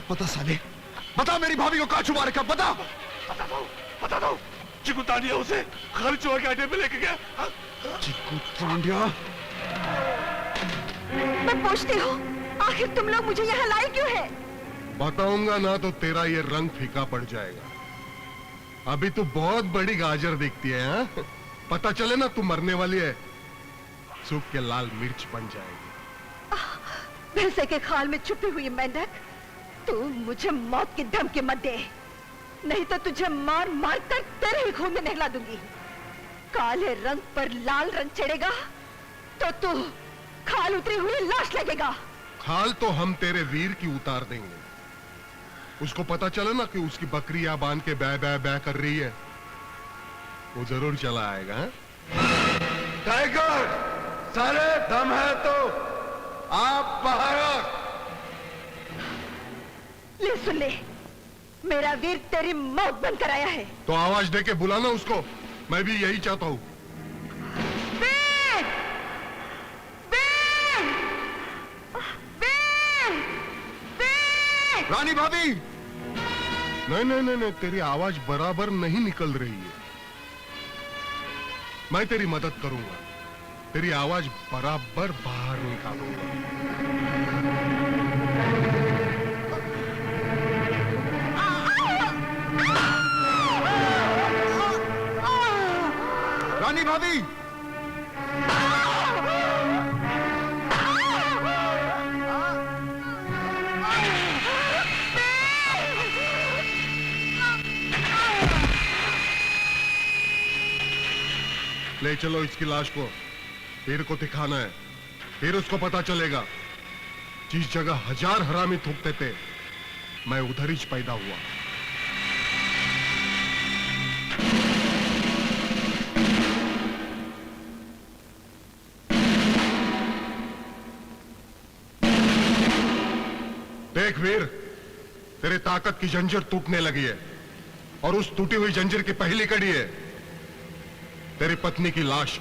बता साले, बता मेरी भाभी को कहां छुपा रखा, बता। बता दो। चिकू तांडिया उसे घर चुहा के अड्डे पे लेके गया। चिकू तांडिया? मैं पूछती हूँ, आखिर तुम लोग मुझे यहाँ लाए क्यों है? बताऊंगा ना तो तेरा ये रंग फीका पड़ जाएगा। अभी तू बहुत बड़ी गाजर दिखती है, हाँ? पता चले ना तू मरने वाली है, सूख के लाल मिर्च बन जाएगी। भैंसे के खाल में छुपी हुई मेंढक, तू मुझे मौत की धमकी मत दे, नहीं तो तुझे मार मार कर तेरे ही खून में नहला दूंगी। काले रंग पर लाल रंग चढ़ेगा तो तू खाल उतरी हुई लाश लगेगा। खाल तो हम तेरे वीर की उतार देंगे। उसको पता चले ना कि उसकी बकरियां बांध के बै बै बै कर रही है, वो जरूर चला आएगा। टाइगर, सारे दम है तो आप बाहर आओ। ले सुन ले, मेरा वीर तेरी मौत बंद कराया है। तो आवाज दे के बुलाना उसको, मैं भी यही चाहता हूँ। वीर! वीर! वीर! वीर! रानी भाभी! नहीं नहीं नहीं नहीं, तेरी आवाज बराबर नहीं निकल रही है। मैं तेरी मदद करूंगा, तेरी आवाज बराबर बाहर निकालूंगा। रानी भाभी! ले चलो इसकी लाश को, वीर को दिखाना है, फिर उसको पता चलेगा जिस जगह 1000 हरामी थूकते थे, मैं उधर ही पैदा हुआ। देख वीर, तेरे ताकत की जंजीर टूटने लगी है, और उस टूटी हुई जंजीर की पहली कड़ी है तेरी पत्नी की लाश।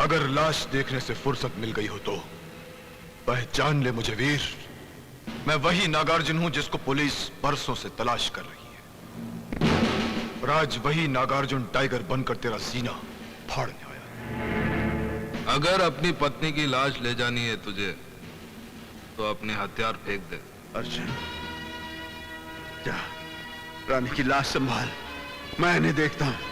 अगर लाश देखने से फुर्सत मिल गई हो तो पहचान ले मुझे वीर, मैं वही नागार्जुन हूं जिसको पुलिस बरसों से तलाश कर रही है। और आज वही नागार्जुन टाइगर बनकर तेरा सीना फाड़ने आया। अगर अपनी पत्नी की लाश ले जानी है तुझे तो अपने हथियार फेंक दे। अर्जुन, जा रानी की लाश संभाल, मैं इन्हें देखता हूं।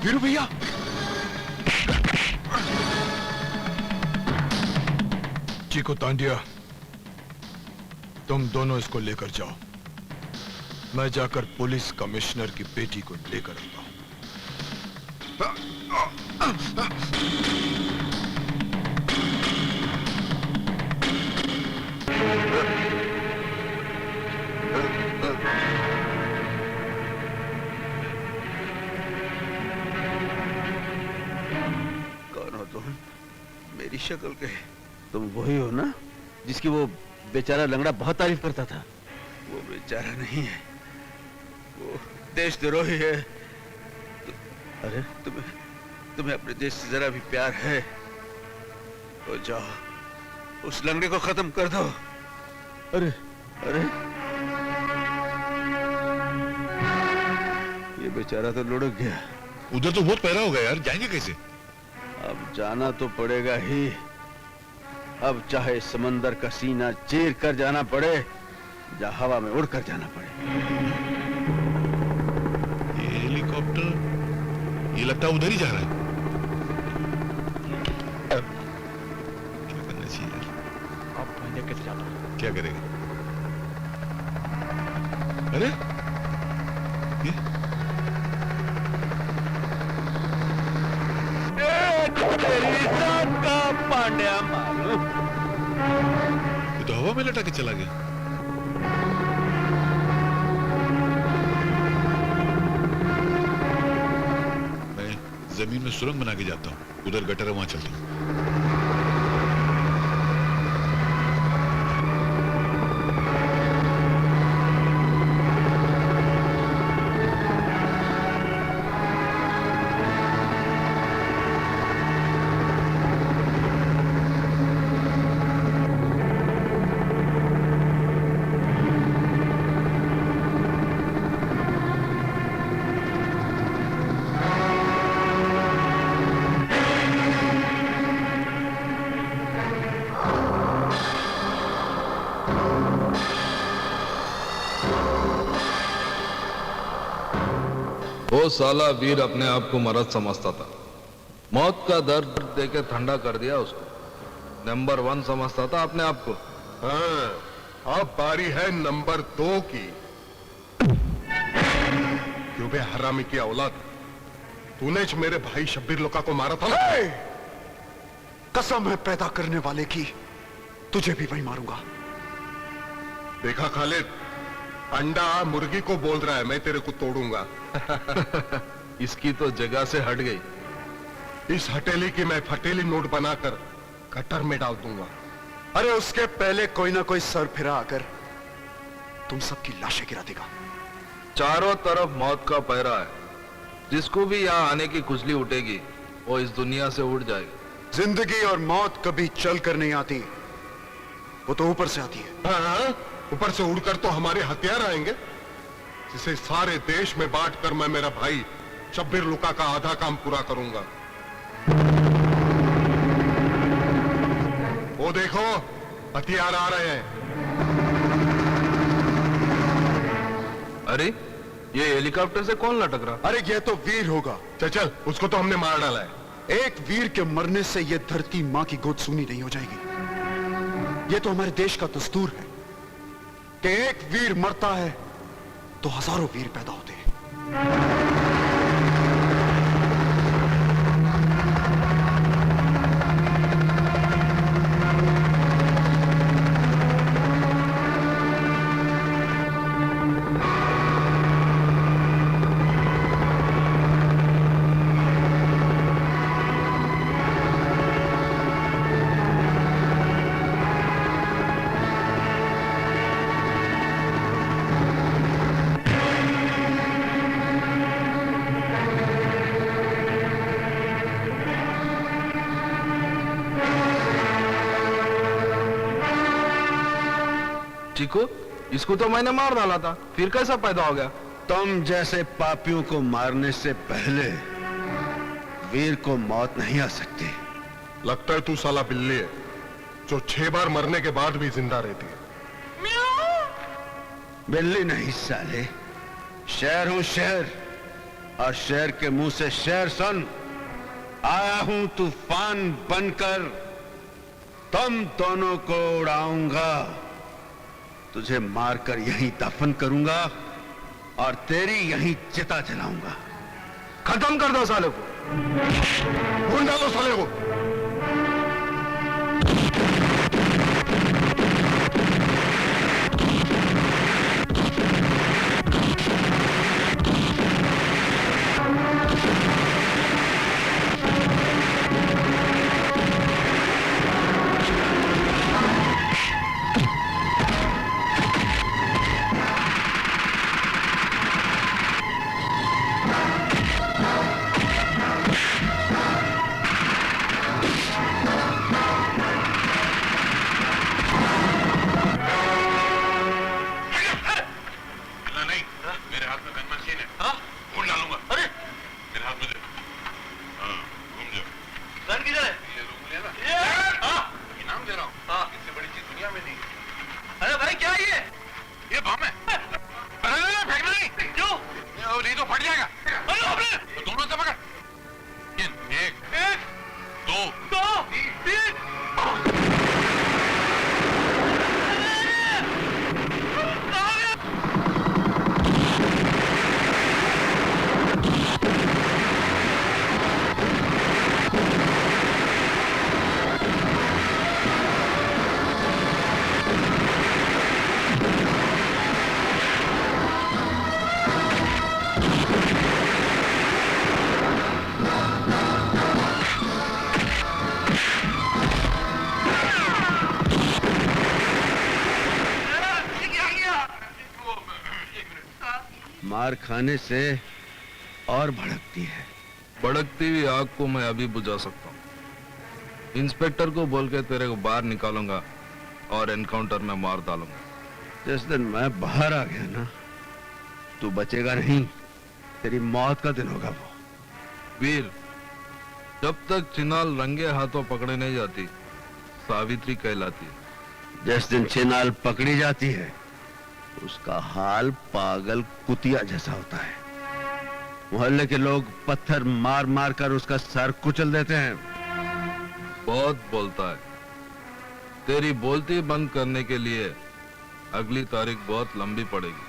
वीरू भैया, चिकू तांडिया, तुम दोनों इसको लेकर जाओ। मैं जाकर पुलिस कमिश्नर की बेटी को लेकर आता हूं। कौन हो तुम? मेरी शक्ल के तुम वही हो ना जिसकी वो बेचारा लंगड़ा बहुत तारीफ करता था? वो बेचारा नहीं है, वो देशद्रोही है। अरे तुम्हें अपने देश से जरा भी प्यार है तो जाओ उस लंगड़े को खत्म कर दो। अरे अरे ये बेचारा तो लुढ़क गया। उधर तो बहुत पहरा हो गया यार, जाएंगे कैसे? अब जाना तो पड़ेगा ही। अब चाहे समंदर का सीना चीर कर जाना पड़े या हवा में उड़कर जाना पड़े। ये हेलीकॉप्टर ये लगता है उधर ही जा रहा है। क्या करना चाहिए यार? अब मैं कैसे जाता हूँ? क्या करेगा? अरे ये पांड्या मारो। ये तो हवा में लटा के चला गया। मैं जमीन में सुरंग बना के जाता हूँ, उधर गटर है, वहां चलता हूँ। वो साला वीर अपने आप को मर्द समझता था। मौत का दर्द देके ठंडा कर दिया उसको। नंबर 1 समझता था अपने आप को। हाँ, अब बारी है नंबर 2 की। क्यों बे हरामी की औलाद, तूने ज मेरे भाई शब्बीर लोका को मारा था ना? कसम है पैदा करने वाले की, तुझे भी वही मारूंगा। देखा खालिद, अंडा मुर्गी को बोल रहा है मैं तेरे को तोड़ूंगा। इसकी तो जगह से हट गई। इस हटेली की मैं फटेली नोट बनाकर गटर में डाल दूंगा। अरे उसके पहले कोई ना कोई सर फिरा आकर तुम सबकी लाशें गिरा देगा। चारों तरफ मौत का पहरा है। जिसको भी यहाँ आने की खुजली उठेगी वो इस दुनिया से उड़ जाएगा। जिंदगी और मौत कभी चल कर नहीं आती, वो तो ऊपर से आती है। हाँ, ऊपर से उड़कर तो हमारे हथियार आएंगे, जिसे सारे देश में बांटकर मैं मेरा भाई शब्बीर लुका का आधा काम पूरा करूंगा। वो देखो हथियार आ रहे हैं। अरे ये हेलीकॉप्टर से कौन लटक रहा? अरे ये तो वीर होगा। चल चल, उसको तो हमने मार डाला है। एक वीर के मरने से ये धरती मां की गोद सूनी नहीं हो जाएगी। ये तो हमारे देश का दस्तूर है कि एक वीर मरता है तो हजारों वीर पैदा होते हैं। चीकू, इसको तो मैंने मार डाला था, फिर कैसा पैदा हो गया? तुम जैसे पापियों को मारने से पहले वीर को मौत नहीं आ सकती। लगता है तू साला बिल्ली है जो 6 बार मरने के बाद भी जिंदा रहती है। बिल्ली नहीं साले, शेर हूं शेर, और शेर के मुंह से शेर सुन। आया हूं तूफान बनकर, तुम दोनों को उड़ाऊंगा। तुझे मारकर यहीं दफन करूंगा और तेरी यहीं चिता जलाऊंगा। खत्म कर दो साले को। ढूंढ डालो साले को। मार खाने से और भड़कती है। भड़कती हुई आग को मैं अभी बुझा सकता हूँ। इंस्पेक्टर को बोल के तेरे को बाहर निकालूंगा और एनकाउंटर में मार डालूंगा। जिस दिन मैं बाहर आ गया ना, तू बचेगा नहीं। तेरी मौत का दिन होगा वो। वीर, जब तक चिनाल रंगे हाथों पकड़े नहीं जाती, सावित्री कहलाती है। जिस दिन चिनाल पकड़ी जाती है, उसका हाल पागल कुतिया जैसा होता है। मोहल्ले के लोग पत्थर मार मार कर उसका सर कुचल देते हैं। बहुत बोलता है। तेरी बोलती बंद करने के लिए अगली तारीख बहुत लंबी पड़ेगी।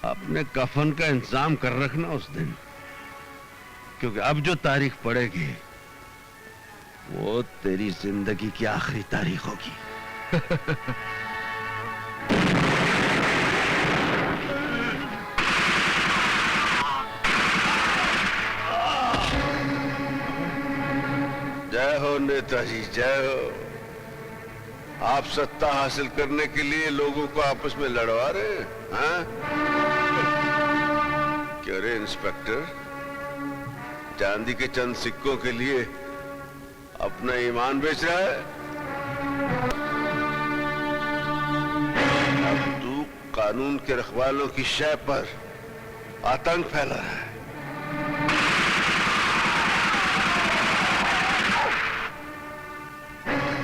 अपने कफन का इंतजाम कर रखना उस दिन, क्योंकि अब जो तारीख पड़ेगी वो तेरी जिंदगी की आखिरी तारीख होगी। जय हो नेताजी, जय हो। आप सत्ता हासिल करने के लिए लोगों को आपस में लड़वा रहे हैं, हाँ? क्यों रे इंस्पेक्टर, चांदी के चंद सिक्कों के लिए अपना ईमान बेच रहा है? अब तू कानून के रखवालों की शय पर आतंक फैला रहा है।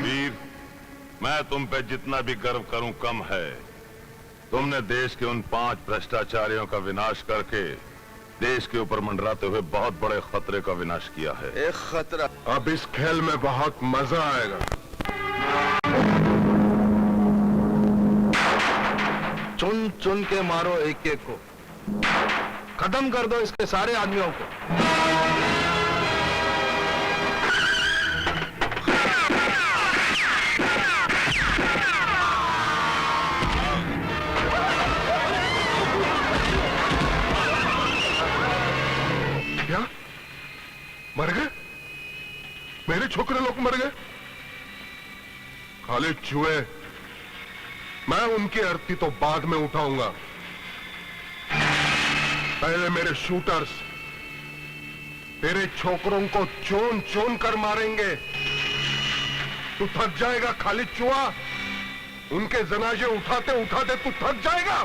वीर, मैं तुम पे जितना भी गर्व करूं कम है। तुमने देश के उन 5 भ्रष्टाचारियों का विनाश करके देश के ऊपर मंडराते हुए बहुत बड़े खतरे का विनाश किया है। एक खतरा। अब इस खेल में बहुत मजा आएगा। चुन चुन के मारो एक एक को। खत्म कर दो इसके सारे आदमियों को। क्या मर गए? मेरे छोकरे लोग मर गए? खाली चूहे। मैं उनकी अर्थी तो बाद में उठाऊंगा। पहले मेरे शूटर्स तेरे छोकरों को चोन चोन कर मारेंगे। तू थक जाएगा खाली चूहा। उनके जनाजे उठाते उठाते तू थक जाएगा।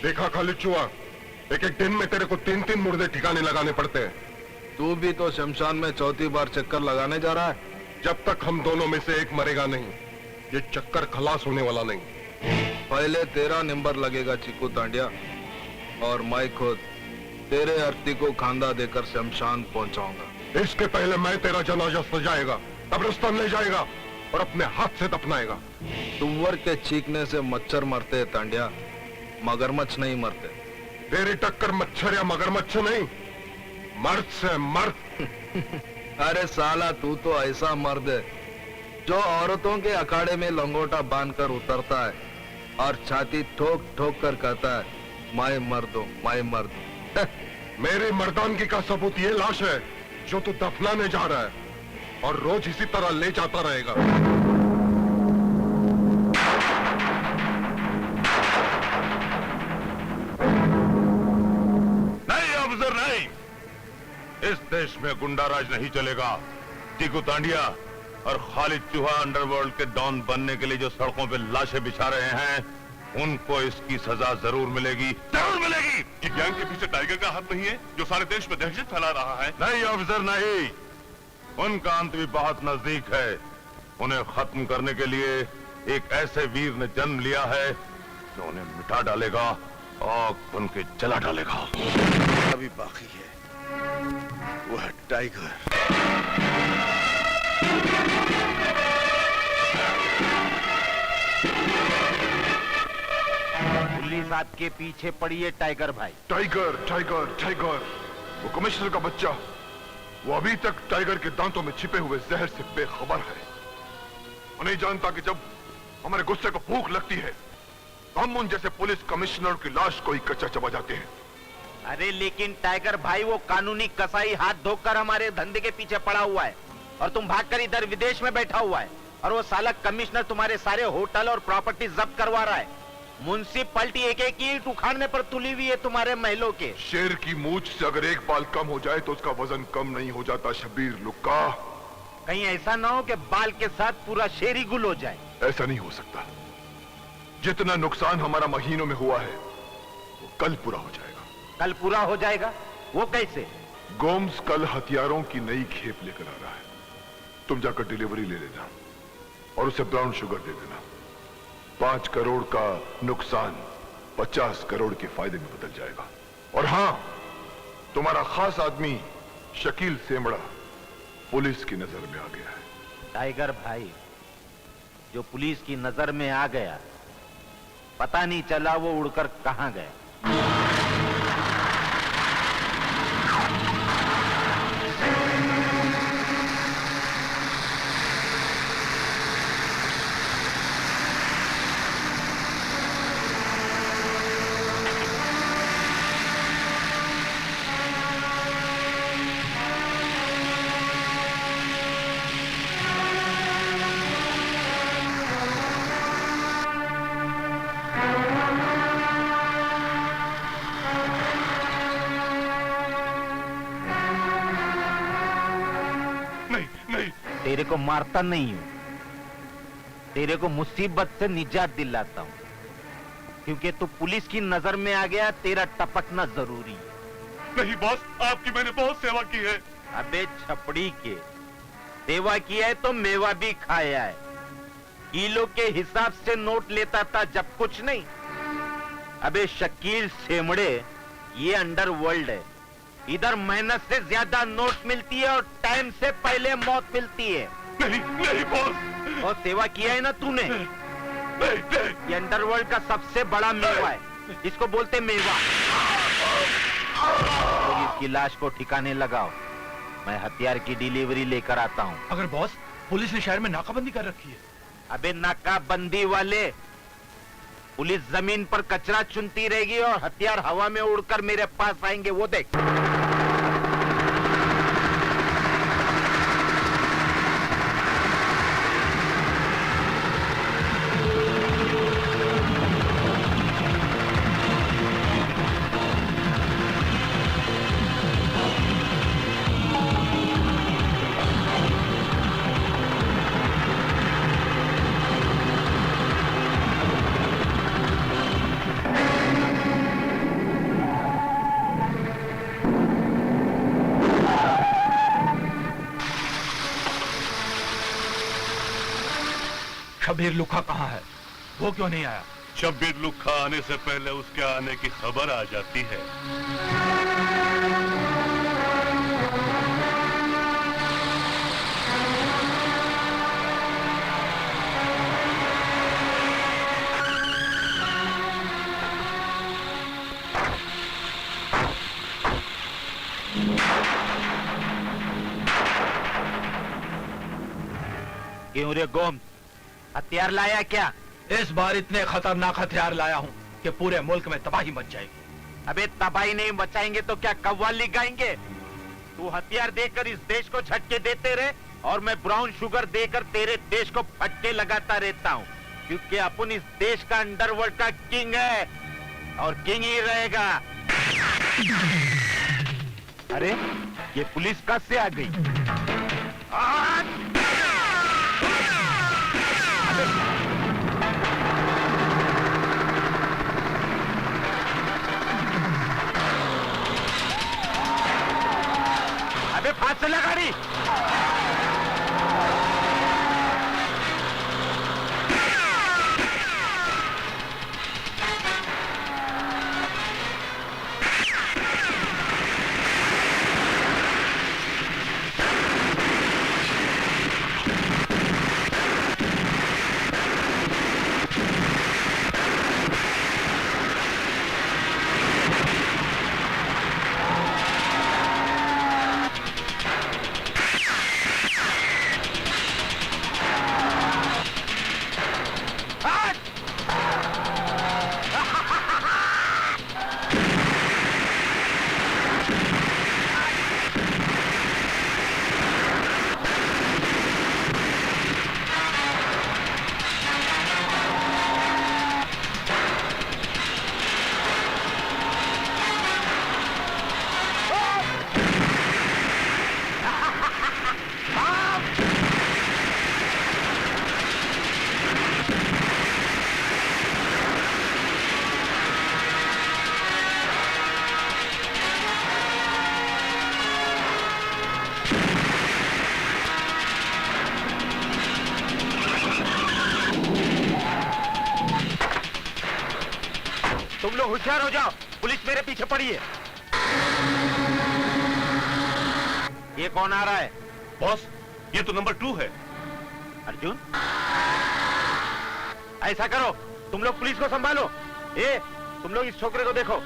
देखा खाली चुआ, एक एक दिन में तेरे को 3-3 मुर्दे ठिकाने लगाने पड़ते हैं। तू भी तो शमशान में चौथी बार चक्कर लगाने जा रहा है। जब तक हम दोनों में से एक मरेगा नहीं, ये चक्कर खलास होने वाला नहीं। पहले तेरा नंबर लगेगा चिकू तांडिया, और मैं खुद तेरे अर्थी को खांदा देकर शमशान पहुंचाऊंगा। इसके पहले मैं तेरा जनाजा सजाएगा, कब्रिस्तान ले जाएगा और अपने हाथ से दफनाएगा। तुव्वर के चीखने से मच्छर मरते हैं तांडिया, मगरमच्छ नहीं मरते। तेरी टक्कर मच्छर या मगरमच्छ नहीं, मर्द से मर्द। अरे साला, तू तो ऐसा मर्द है जो औरतों के अखाड़े में लंगोटा बांधकर उतरता है और छाती ठोक ठोक कर कहता है, मैं मर्द हूं, मैं मर्द हूं। मेरी मर्दानगी का सबूत ये लाश है जो तू दफनाने जा रहा है, और रोज इसी तरह ले जाता रहेगा। नहीं अफसर नहीं, इस देश में गुंडाराज नहीं चलेगा। टीकू तांडिया और खालिद चूहा अंडरवर्ल्ड के डॉन बनने के लिए जो सड़कों पे लाशें बिछा रहे हैं, उनको इसकी सजा जरूर मिलेगी, जरूर मिलेगी। ये गैंग के पीछे टाइगर का हाथ नहीं है जो सारे देश में दहशत फैला रहा है? नहीं अफसर नहीं, उनका अंत भी बहुत नजदीक है। उन्हें खत्म करने के लिए एक ऐसे वीर ने जन्म लिया है जो उन्हें मिटा डालेगा, आग बन के जला डालेगा। अभी बाकी है, वो है टाइगर। पुलिस आपके पीछे पड़ी है टाइगर भाई। टाइगर टाइगर टाइगर, वो कमिश्नर का बच्चा, वो अभी तक टाइगर के दांतों में छिपे हुए जहर से बेखबर है। वो नहीं जानता कि जब हमारे गुस्से को भूख लगती है तो हम उन जैसे पुलिस कमिश्नर की लाश को ही कच्चा चबा जाते हैं। अरे लेकिन टाइगर भाई, वो कानूनी कसाई हाथ धोकर हमारे धंधे के पीछे पड़ा हुआ है और तुम भागकर इधर विदेश में बैठा हुआ है, और वो साला कमिश्नर तुम्हारे सारे होटल और प्रॉपर्टी जब्त करवा रहा है। म्युनिसिपैलिटी एक एक ईंट उखाड़ने पर तुली हुई है तुम्हारे महलों के। शेर की मूंछ से अगर एक बाल कम हो जाए तो उसका वजन कम नहीं हो जाता शबीर लुक्का। कहीं ऐसा ना हो कि बाल के साथ पूरा शेर ही गुल हो जाए। ऐसा नहीं हो सकता। जितना नुकसान हमारा महीनों में हुआ है वो कल पूरा हो जाएगा। कल पूरा हो जाएगा? वो कैसे? गोम्स कल हथियारों की नई खेप लेकर आ रहा है। तुम जाकर डिलीवरी ले लेना और उसे ब्राउन शुगर दे देना। 5 करोड़ का नुकसान 50 करोड़ के फायदे में बदल जाएगा। और हां, तुम्हारा खास आदमी शकील सेमड़ा पुलिस की नजर में आ गया है। टाइगर भाई, जो पुलिस की नजर में आ गया, पता नहीं चला वो उड़कर कहां गया। तेरे को मारता नहीं हूं, तेरे को मुसीबत से निजात दिलाता हूं, क्योंकि तू पुलिस की नजर में आ गया। तेरा टपकना जरूरी है। नहीं बॉस, आपकी मैंने बहुत सेवा की है। अबे छपड़ी के, सेवा किया है तो मेवा भी खाया है। किलो के हिसाब से नोट लेता था जब कुछ नहीं। अबे शकील सेमड़े, ये अंडरवर्ल्ड है। इधर मेहनत से ज्यादा नोट मिलती है और टाइम से पहले मौत मिलती है। नहीं नहीं बॉस। और सेवा किया है ना तूने। ये अंडरवर्ल्ड का सबसे बड़ा मेवा है, इसको बोलते मेवा। तो इसकी लाश को ठिकाने लगाओ, मैं हथियार की डिलीवरी लेकर आता हूँ। अगर बॉस, पुलिस ने शहर में नाकाबंदी कर रखी है। अबे नाकाबंदी वाले, पुलिस जमीन पर कचरा चुनती रहेगी और हथियार हवा में उड़कर मेरे पास आएंगे, वो देख। शबीर लुखा कहाँ है? वो क्यों नहीं आया? शब्बीर लुखा आने से पहले उसके आने की खबर आ जाती है। क्यों रे गोम, हथियार लाया क्या? इस बार इतने खतरनाक हथियार लाया हूँ कि पूरे मुल्क में तबाही मच जाएगी। अबे तबाही नहीं मचाएंगे तो क्या कव्वाली गाएंगे? तू हथियार देकर इस देश को झटके देते रहे और मैं ब्राउन शुगर देकर तेरे देश को फटके लगाता रहता हूँ, क्योंकि अपन इस देश का अंडरवर्ल्ड का किंग है और किंग ही रहेगा। अरे ये पुलिस कब से आ गई? अबे फांस लगा गाड़ी। तुम लोग होशियार हो जाओ, पुलिस मेरे पीछे पड़ी है। ये कौन आ रहा है? बॉस, ये तो नंबर 2 है। अर्जुन, ऐसा करो, तुम लोग पुलिस को संभालो। तुम लोग इस छोकरे को देखो।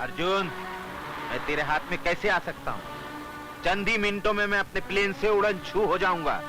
अर्जुन, मैं तेरे हाथ में कैसे आ सकता हूं? चंद ही मिनटों में मैं अपने प्लेन से उड़न छू हो जाऊंगा।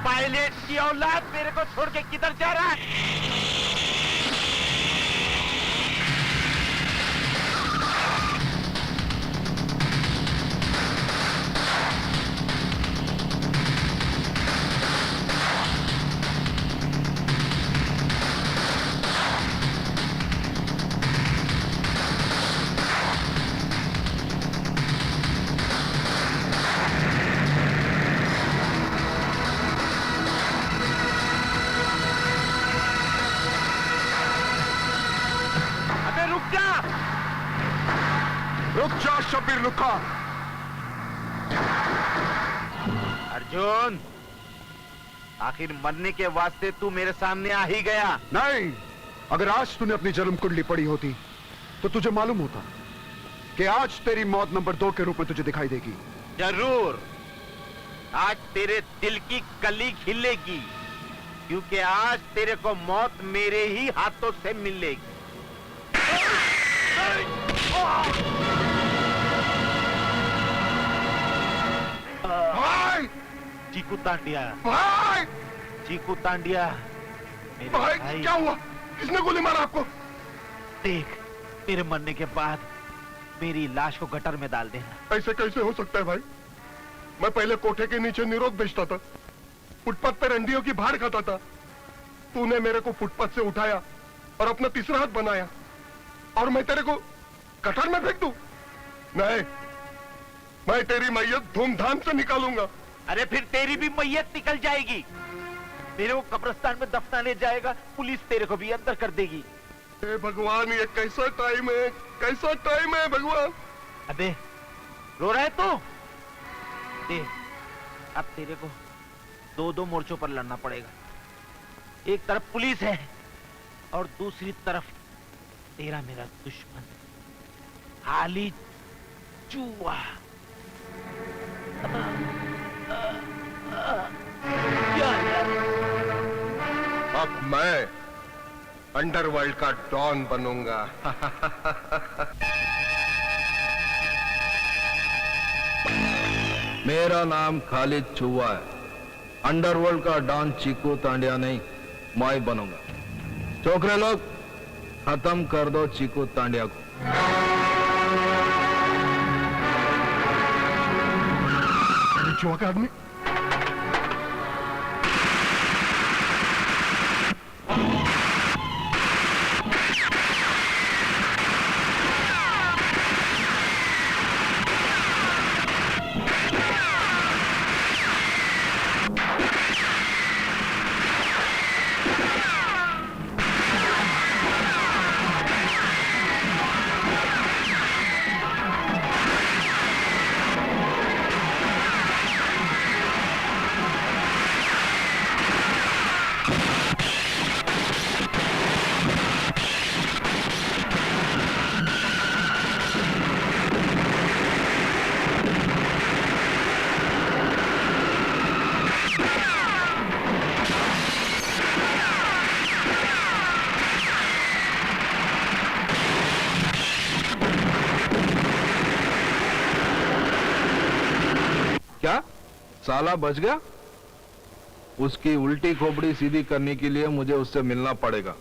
पायलट की औलाद मेरे को छोड़ के किधर जा रहा है? रुक जा शब्बीर लुखा। अर्जुन, आखिर मरने के वास्ते तू मेरे सामने आ ही गया। नहीं, अगर आज तूने अपनी जन्म कुंडली पढ़ी होती तो तुझे मालूम होता कि आज तेरी मौत नंबर 2 के रूप में तुझे दिखाई देगी। जरूर, आज तेरे दिल की कली खिलेगी, क्योंकि आज तेरे को मौत मेरे ही हाथों से मिलेगी। चीकू तांडिया, भाई चीकू तांडिया, मेरे भाई भाई। क्या हुआ? किसने गोली मारा आपको? देख, तेरे मरने के बाद मेरी लाश को गटर में डाल देना। ऐसे कैसे हो सकता है भाई? मैं पहले कोठे के नीचे निरोध बेचता था, फुटपाथ पर अंडियों की भाड़ खाता था। तूने मेरे को फुटपाथ से उठाया और अपना तीसरा हाथ बनाया, और मैं तेरे को गटर में फेंक दूं? नहीं, मैं तेरी मैयत धूमधाम से निकालूंगा। अरे फिर तेरी भी मैयत निकल जाएगी। तेरे को कब्रिस्तान में दफनाने जाएगा, पुलिस तेरे को भी अंदर कर देगी। हे भगवान, ये कैसा टाइम है, कैसा टाइम है भगवान। अबे रो रहा है तू? देख, अब तेरे को दो दो मोर्चों पर लड़ना पड़ेगा। एक तरफ पुलिस है और दूसरी तरफ तेरा मेरा दुश्मन हाली चूहा। अब मैं अंडरवर्ल्ड का डॉन बनूंगा। मेरा नाम खालिद चुवा है। अंडरवर्ल्ड का डॉन चीकू तांडिया नहीं, मैं बनूंगा। छोकरे लोग, खत्म कर दो चीकू तांडिया को। चुहा का आदमी क्या साला बच गया? उसकी उल्टी खोपड़ी सीधी करने के लिए मुझे उससे मिलना पड़ेगा।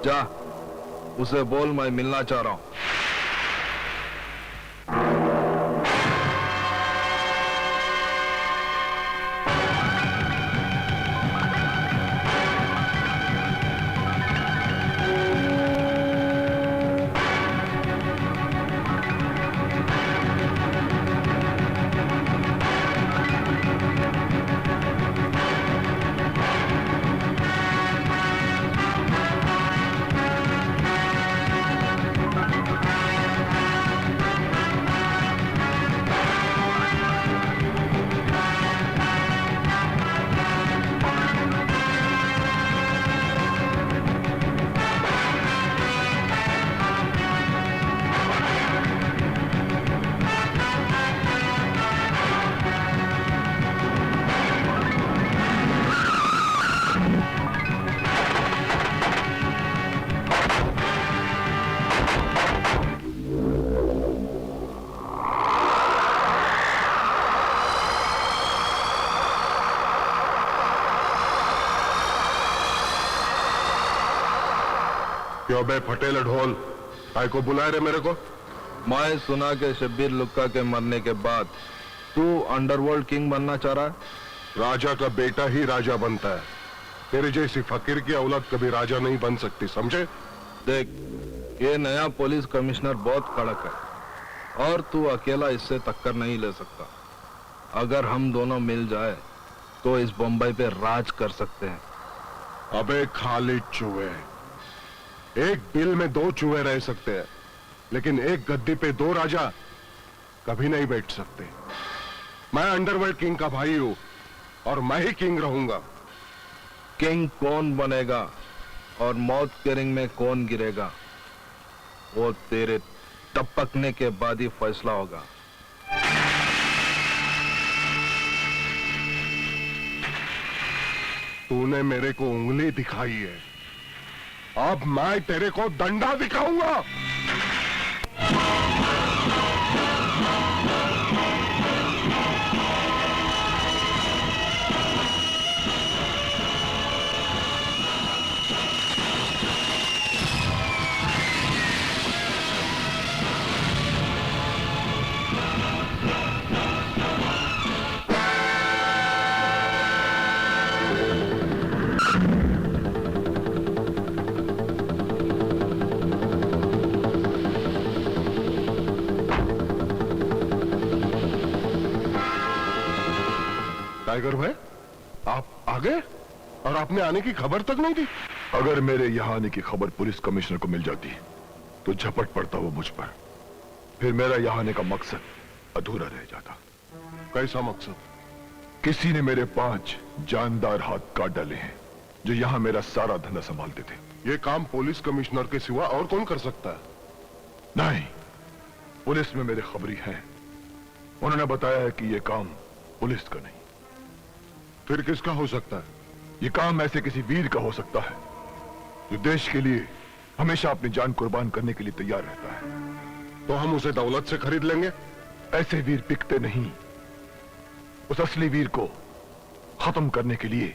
जा, उसे बोल मैं मिलना चाह रहा हूं। क्यों बे फटेल ढोल, काय को बुलाए रे मेरे को? मैं सुना के शब्बीर लुक्का के मरने के बाद तू अंडरवर्ल्ड किंग बनना चाह रहा है। राजा का बेटा ही राजा बनता है। तेरे जैसी फकीर की औलाद कभी राजा नहीं बन सकती, समझे? देख, ये नया पुलिस कमिश्नर बहुत कड़क है और तू अकेला इससे टक्कर नहीं ले सकता। अगर हम दोनों मिल जाए तो इस बम्बई पे राज कर सकते हैं। अबे खालिद चूहे, एक बिल में दो चूहे रह सकते हैं, लेकिन एक गद्दी पे दो राजा कभी नहीं बैठ सकते। मैं अंडरवर्ल्ड किंग का भाई हूं और मैं ही किंग रहूंगा। किंग कौन बनेगा और मौत के रिंग में कौन गिरेगा, वो तेरे टपकने के बाद ही फैसला होगा। तूने मेरे को उंगली दिखाई है, अब मैं तेरे को डंडा दिखाऊंगा। टाइगर भाई, आप आ गए और आपने आने की खबर तक नहीं दी। अगर मेरे यहाँ आने की खबर पुलिस कमिश्नर को मिल जाती तो झपट पड़ता वो मुझ पर, फिर मेरा यहाँ आने का मकसद अधूरा रह जाता। कैसा मकसद? किसी ने मेरे 5 जानदार हाथ काट डाले हैं जो यहाँ मेरा सारा धंधा संभालते थे। ये काम पुलिस कमिश्नर के सिवा और कौन कर सकता है? नहीं, पुलिस में मेरे खबरी हैं। उन्होंने बताया है कि ये काम पुलिस का नहीं। फिर किसका हो सकता है? ये काम ऐसे किसी वीर का हो सकता है जो देश के लिए हमेशा अपनी जान कुर्बान करने के लिए तैयार रहता है। तो हम उसे दौलत से खरीद लेंगे। ऐसे वीर बिकते नहीं। उस असली वीर को खत्म करने के लिए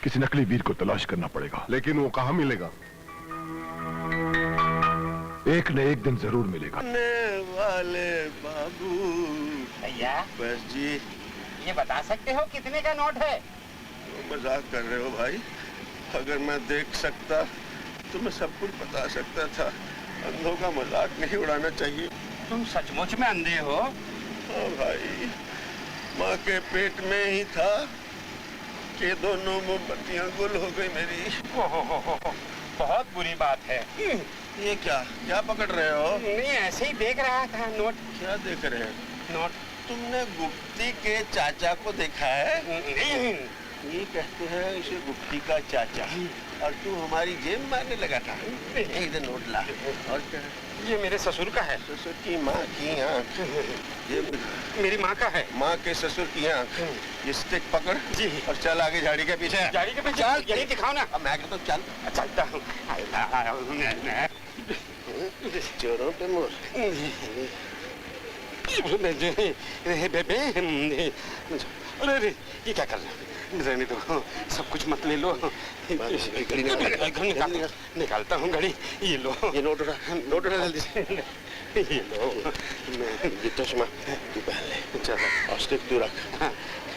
किसी नकली वीर को तलाश करना पड़ेगा। लेकिन वो कहां मिलेगा? एक न एक दिन जरूर मिलेगा। वाले बाबू भैया बस जी, ये बता सकते हो कितने का नोट है? मजाक कर रहे हो भाई? अगर मैं देख सकता तो मैं सब कुछ बता सकता था। अंधों का मजाक नहीं उड़ाना चाहिए। तुम सचमुच में अंधे हो? हाँ भाई, माँ के पेट में ही था कि दोनों मोमबत्तियां गुल हो गई मेरी। ओहो, बहुत बुरी बात है। ये क्या क्या पकड़ रहे हो? नहीं, ऐसे ही देख रहा था नोट। क्या देख रहे हैं? नोट। तुमने गुप्ती के चाचा को देखा है? नहीं। ये कहते हैं इसे गुप्ती का चाचा, और तू हमारी जेब मारने लगा था। इधर नोट ला। और क्या? ये मेरे ससुर का है। ससुर की माँ की आँख। ये मेरी माँ का है। माँ के ससुर की आँख। ये स्टिक पकड़ जी और चल आगे झाड़ी के पीछे। झाड़ी के पीछे? चल, यही दिखाओ ना। अब मैं कहता हूँ चल। चलता हूँ। चोरों पे मोर। अरे ये क्या कर रहे हो? रहने दो, सब कुछ मत ले लो। निकालता हूँ घड़ी। ये लो। ये नोट उठा, नोट उठा जल्दी से। ये लो। ये चश्मा तू पहन ले। चल, और स्टिक तू रख।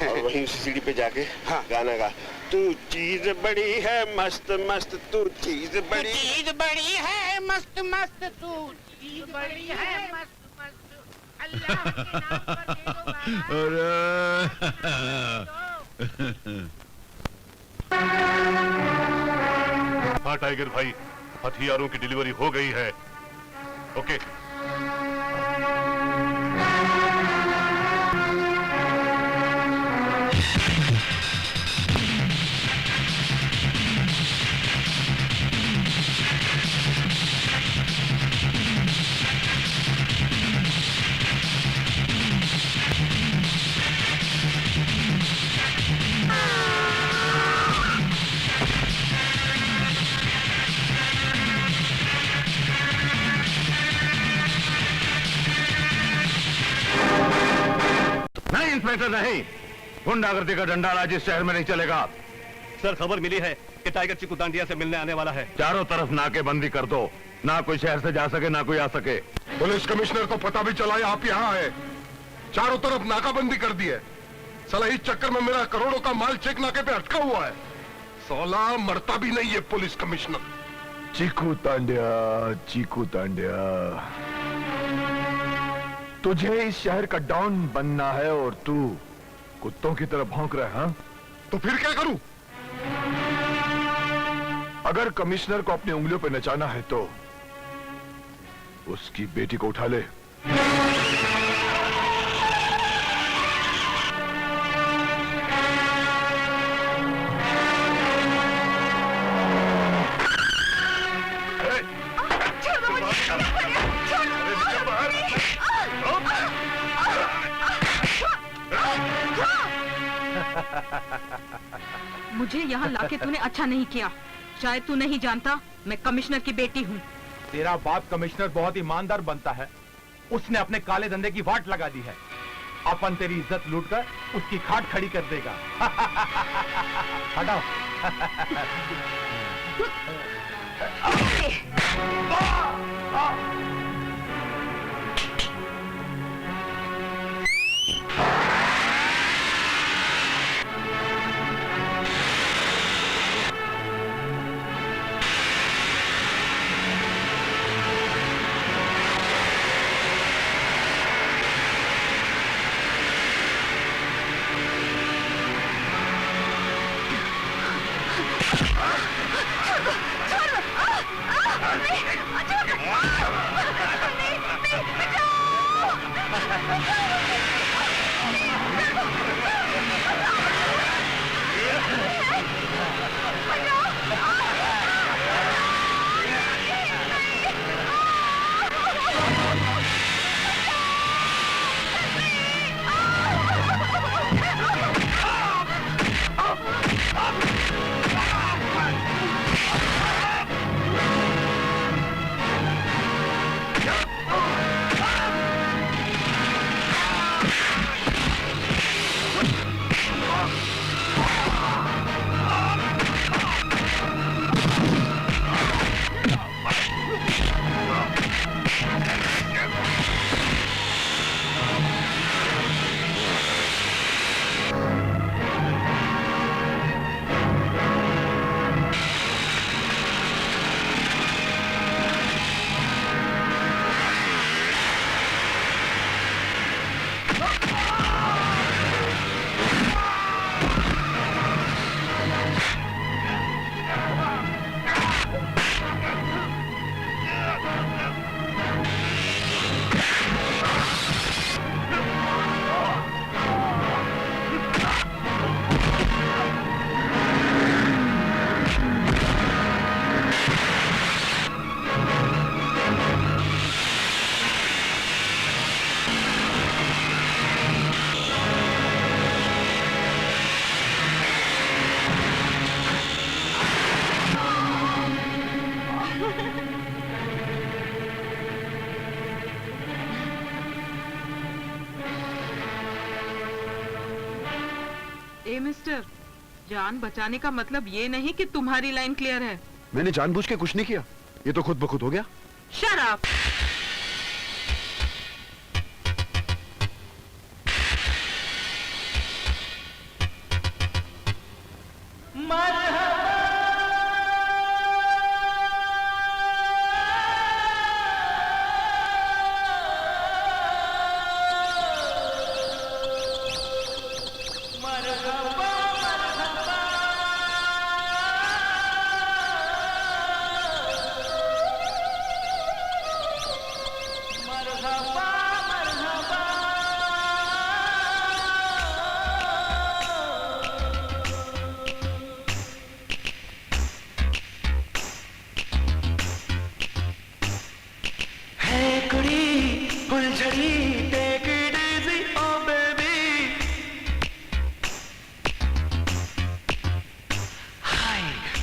और वहीं सीढ़ी पे जाके गाना गा। तू चीज बड़ी है मस्त मस्त, तू चीज बड़ी है मस्त मस्त, तू चीज बड़ी है मस्त मस्त। अल्लाह के नाम पर हाँ टाइगर भाई, हथियारों की डिलीवरी हो गई है। ओके। नहीं इंस्पेक्टर, नहीं। गुंडागर्दी का डंडा आज इस शहर में नहीं चलेगा। सर, खबर मिली है कि टाइगर चिकू दांडिया से मिलने आने वाला है। चारों तरफ नाकेबंदी कर दो, ना कोई शहर से जा सके ना कोई आ सके। पुलिस कमिश्नर को पता भी चला है आप यहाँ आए। चारों तरफ नाकाबंदी कर दी है। साला इस चक्कर में मेरा करोड़ों का माल चेक नाके पे अटका हुआ है। साला मरता भी नहीं है पुलिस कमिश्नर। चीकू तांड्या, चीकू तांड्या, तुझे इस शहर का डॉन बनना है और तू कुत्तों की तरह भौंक रहा है। हाँ? तो फिर क्या करूं? अगर कमिश्नर को अपनी उंगलियों पे नचाना है तो उसकी बेटी को उठा ले। मुझे यहाँ लाके तूने अच्छा नहीं किया। शायद तू नहीं जानता, मैं कमिश्नर की बेटी हूँ। तेरा बाप कमिश्नर बहुत ईमानदार बनता है। उसने अपने काले धंधे की वाट लगा दी है। अपन तेरी इज्जत लूटकर उसकी खाट खड़ी कर देगा। हटाओ। मिस्टर, जान बचाने का मतलब ये नहीं कि तुम्हारी लाइन क्लियर है। मैंने जानबूझ के कुछ नहीं किया, ये तो खुद ब खुद हो गया। Shut up.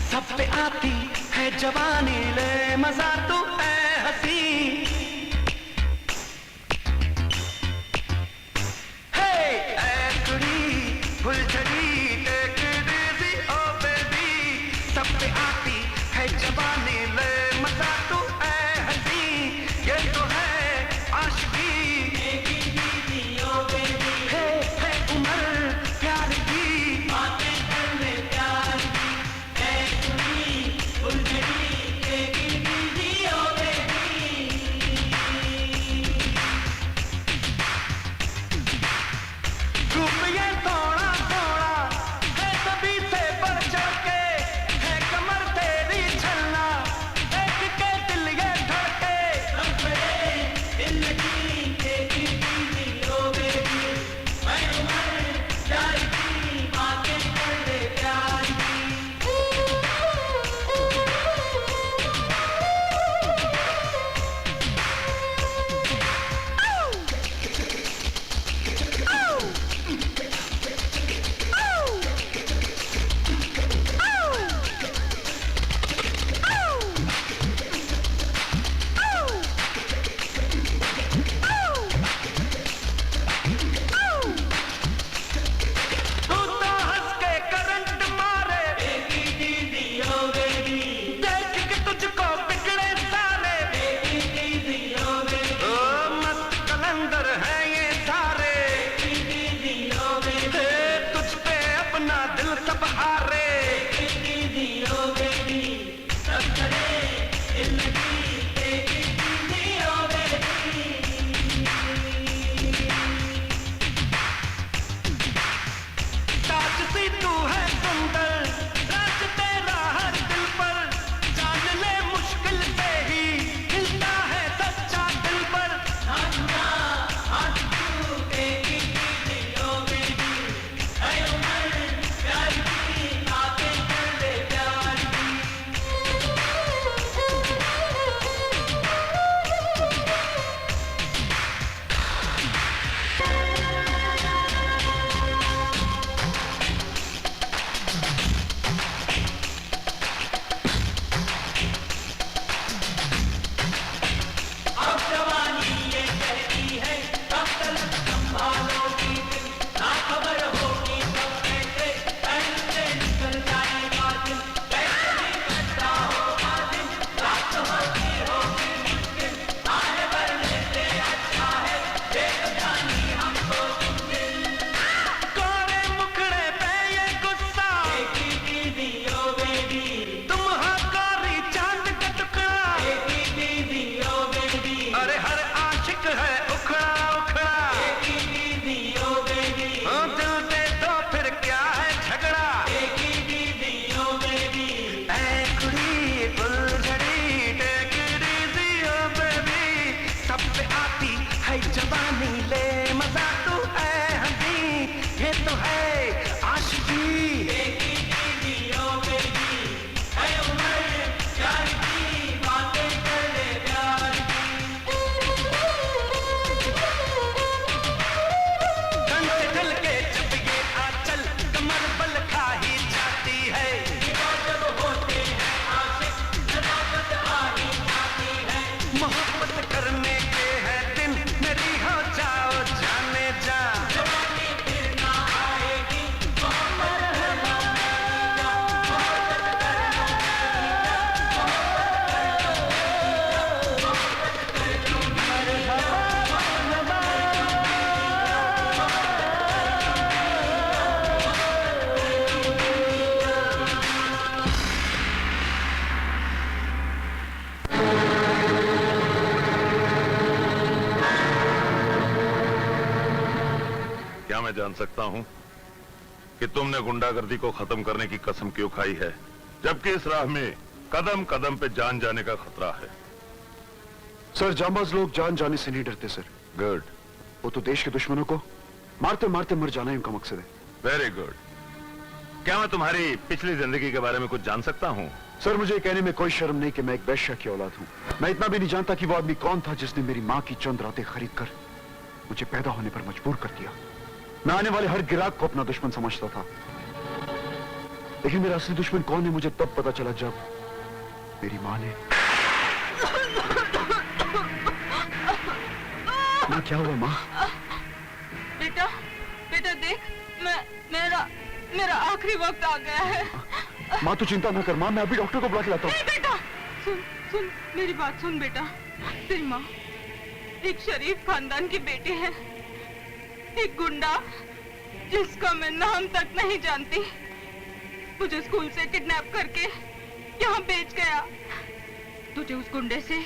सब पे आती है जवानी, ले मजा तू ऐ हसी। हे ऐ कुड़ी फुलझड़ी take it easy oh baby, सब पे आती है जवानी, ले मजा तू ऐ हसी। ये तो है आशिकी, है उम्र प्यार की, बातें कर ले प्यार की। फुलझड़ी क्या मैं जान सकता हूं कि तुमने गुंडागर्दी को खत्म करने की कसम क्यों खाई है, जबकि इस राह में कदम कदम पे जान जाने का खतरा है? सर, जांबाज लोग जान जाने से नहीं डरते सर। गुड। वो तो देश के दुश्मनों को मारते मारते मर जाना ही उनका मकसद है। Very good. क्या मैं तुम्हारी पिछली जिंदगी के बारे में कुछ जान सकता हूं? सर, मुझे कहने में कोई शर्म नहीं कि मैं एक वैश्य की औलाद हूं। मैं इतना भी नहीं जानता कि वो आदमी कौन था जिसने मेरी मां की चंद रातें खरीद कर मुझे पैदा होने पर मजबूर कर दिया। मैं आने वाले हर गिराक को अपना दुश्मन समझता था, लेकिन मेरा असली दुश्मन कौन है मुझे तब पता चला जब मेरी मां ने। मां, क्या हुआ मां? बेटा, बेटा देख, मेरा आखिरी वक्त आ गया है। मां, तू चिंता न कर मां, मैं अभी डॉक्टर को बुला के लाता हूँ। नहीं बेटा, सुन मेरी बात सुन बेटा। तेरी माँ एक शरीफ खानदान की बेटी है, एक गुंडा जिसका मैं नाम तक नहीं जानती मुझे स्कूल से किडनैप करके यहाँ बेच गया। तुझे उस गुंडे से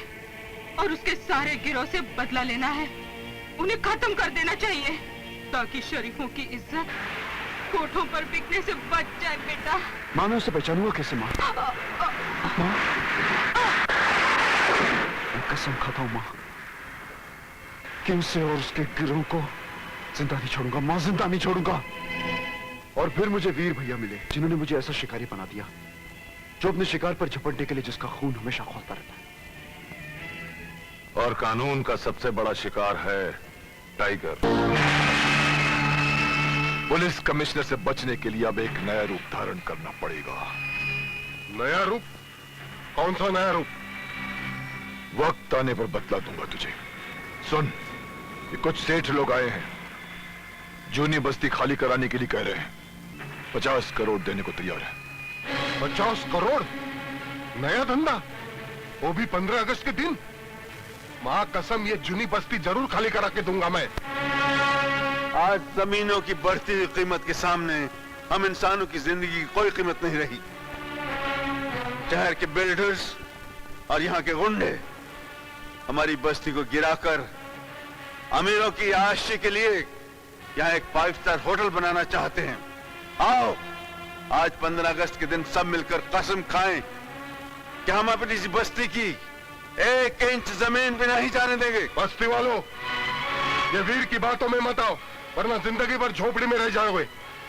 और उसके सारे गिरोह से बदला लेना है, उन्हें खत्म कर देना चाहिए ताकि शरीफों की इज्जत कोठों पर बिकने से बच जाए बेटा। मां, मैं उसे पहचानूंगा कैसे मां? मां, मैं कसम खाता हूं मां कि उसे और उसके गिरोह को जिंदा नहीं छोड़ूंगा मां, जिंदा नहीं छोड़ूंगा। और फिर मुझे वीर भैया मिले जिन्होंने मुझे ऐसा शिकारी बना दिया जो अपने शिकार पर झपटने के लिए जिसका खून हमेशा खौलता रहता है। और कानून का सबसे बड़ा शिकार है टाइगर। पुलिस कमिश्नर से बचने के लिए अब एक नया रूप धारण करना पड़ेगा। नया रूप? कौन सा नया रूप? वक्त आने पर बतला दूंगा तुझे। सुन, ये कुछ सेठ लोग आए हैं, जूनी बस्ती खाली कराने के लिए कह रहे हैं। 50 करोड़ देने को तैयार है। 50 करोड़? नया धंधा, वो भी 15 अगस्त के दिन? मां कसम, ये जूनी बस्ती जरूर खाली करा के दूंगा मैं। आज जमीनों की बढ़ती हुई कीमत के सामने हम इंसानों की जिंदगी की कोई कीमत नहीं रही। शहर के बिल्डर्स और यहाँ के गुंडे हमारी बस्ती को गिराकर अमीरों की आशी के लिए यहाँ एक 5 स्टार होटल बनाना चाहते हैं। आओ, आज 15 अगस्त के दिन सब मिलकर कसम खाएं कि हम अपनी इस बस्ती की 1 इंच जमीन भी नहीं जाने देंगे। बस्ती वालों, ये वीर की बातों में मत आओ, वरना जिंदगी भर झोपड़ी में रह जाओगे।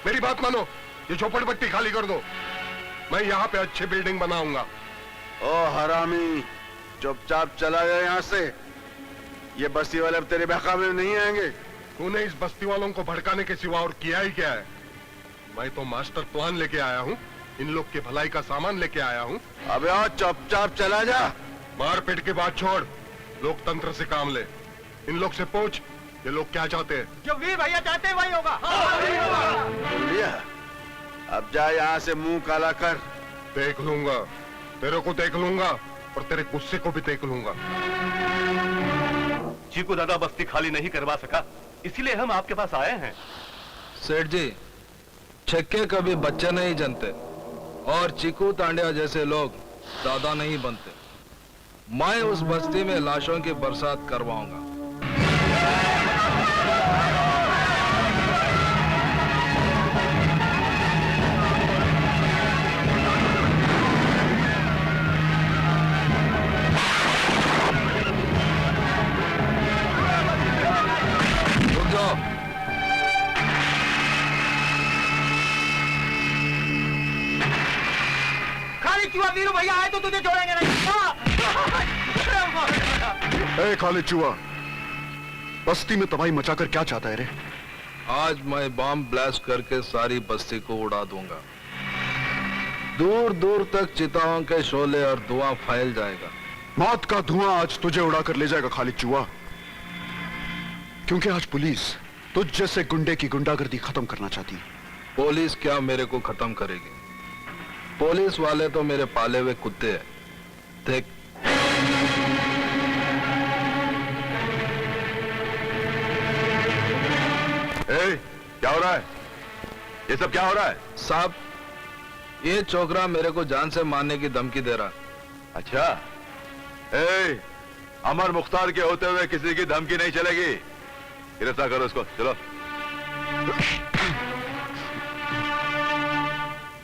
मेरी बात मानो, ये झोपड़पट्टी खाली कर दो, मैं यहाँ पे अच्छी बिल्डिंग बनाऊंगा। ओ हरामी, चुपचाप चला गया यहाँ से। ये बस्ती वाले अब तेरे बहकावे में नहीं आएंगे। तूने इस बस्ती वालों को भड़काने के सिवा और किया ही क्या है? मैं तो मास्टर प्लान लेके आया हूँ, इन लोग के भलाई का सामान लेके आया हूँ। अबे आओ, चुपचाप चला जा। मारपीट की बात छोड़, लोकतंत्र से काम ले। इन लोग से पूछ, ये लोग क्या चाहते हैं? जो वीर भैया चाहते हैं वही होगा। भैया, अब जा यहाँ से मुंह काला कर। देख लूंगा, तेरे को देख लूंगा और तेरे गुस्से को भी देख लूंगा। चीकू दादा बस्ती खाली नहीं करवा सका, इसीलिए हम आपके पास आए हैं। सेठ जी, छक्के कभी बच्चे नहीं जनते और चीकू तांडिया जैसे लोग दादा नहीं बनते। मैं उस बस्ती में लाशों की बरसात करवाऊंगा। रुक जाओ। खाली चुहा वीरू भैया आए तो तुझे छोड़ेंगे नहीं। ए खालिद चूहा, बस्ती में तबाही मचाकर क्या चाहता है रे? आज मैं बम ब्लास्ट करके सारी बस्ती को उड़ा दूंगा। दूर दूर तक चिताओं के शोले और धुआं फैल जाएगा। मौत का धुआं आज तुझे उड़ाकर ले जाएगा खालिद चूहा, क्योंकि आज पुलिस तुझ जैसे गुंडे की गुंडागर्दी खत्म करना चाहती है। पुलिस क्या मेरे को खत्म करेगी? पुलिस वाले तो मेरे पाले हुए कुत्ते हैं। देख, क्या हो रहा है? ये सब क्या हो रहा है? साहब, ये छोकरा मेरे को जान से मारने की धमकी दे रहा। अच्छा, अमर मुख्तार के होते हुए किसी की धमकी नहीं चलेगी। गिरफ्तार करो उसको, चलो।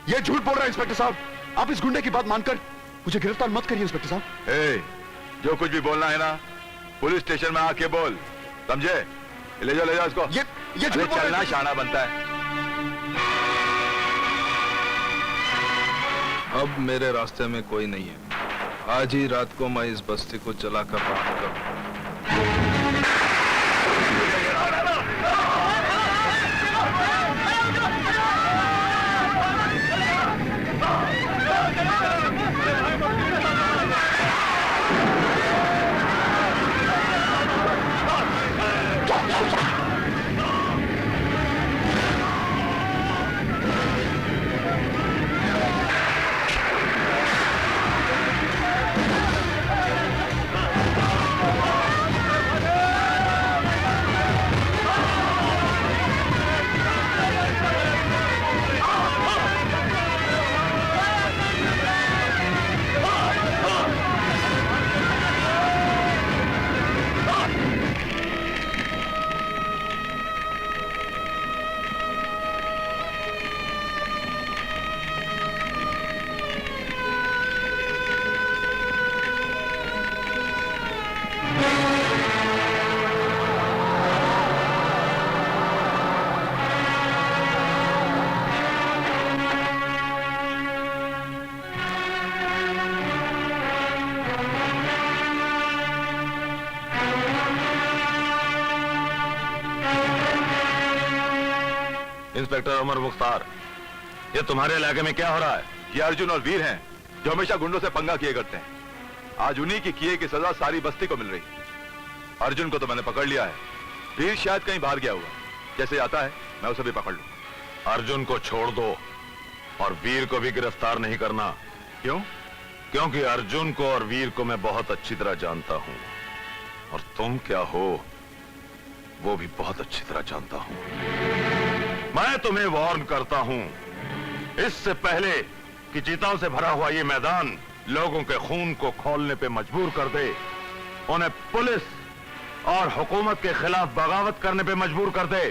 ये झूठ बोल रहा है इंस्पेक्टर साहब। आप इस गुंडे की बात मानकर मुझे गिरफ्तार मत करिए इंस्पेक्टर साहब। ए, जो कुछ भी बोलना है ना पुलिस स्टेशन में आके बोल, समझे? ले जाओ इसको। ये झूठ बोल चलना शाना बनता है। अब मेरे रास्ते में कोई नहीं है। आज ही रात को मैं इस बस्ती को जलाकर राख करूं। इंस्पेक्टर उमर मुख्तार, ये तुम्हारे इलाके में क्या हो रहा है? ये अर्जुन और वीर हैं जो हमेशा गुंडों से पंगा किए करते हैं। आज उन्हीं की किए की सजा सारी बस्ती को मिल रही है। अर्जुन को तो मैंने पकड़ लिया है, वीर शायद कहीं बाहर गया हुआ। जैसे आता है मैं उसे भी पकड़ लूं। अर्जुन को छोड़ दो और वीर को भी गिरफ्तार नहीं करना। क्यों? क्योंकि अर्जुन को और वीर को मैं बहुत अच्छी तरह जानता हूं और तुम क्या हो वो भी बहुत अच्छी तरह जानता हूं। मैं तुम्हें वार्न करता हूं, इससे पहले कि चीताओं से भरा हुआ ये मैदान लोगों के खून को खौलने पे मजबूर कर दे, उन्हें पुलिस और हुकूमत के खिलाफ बगावत करने पे मजबूर कर दे,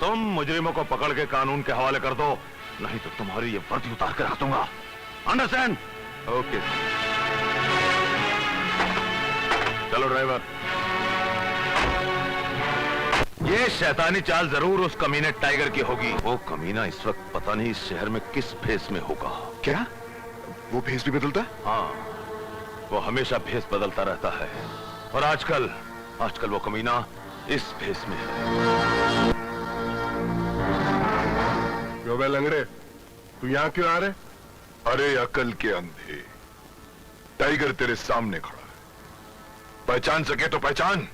तुम मुजरिमों को पकड़ के कानून के हवाले कर दो, नहीं तो तुम्हारी ये वर्दी उतार के रख दूंगा। अंडरस्टैंड? ओके। चलो ड्राइवर। ये शैतानी चाल जरूर उस कमीने टाइगर की होगी। वो कमीना इस वक्त पता नहीं इस शहर में किस भेष में होगा। क्या वो भेष भी बदलता? हाँ, वो हमेशा भेष बदलता रहता है और आजकल वो कमीना इस भेष में है। जो बे लंगड़े, तू यहाँ क्यों आ रहे? अरे अकल के अंधे, टाइगर तेरे सामने खड़ा है, पहचान सके तो पहचान।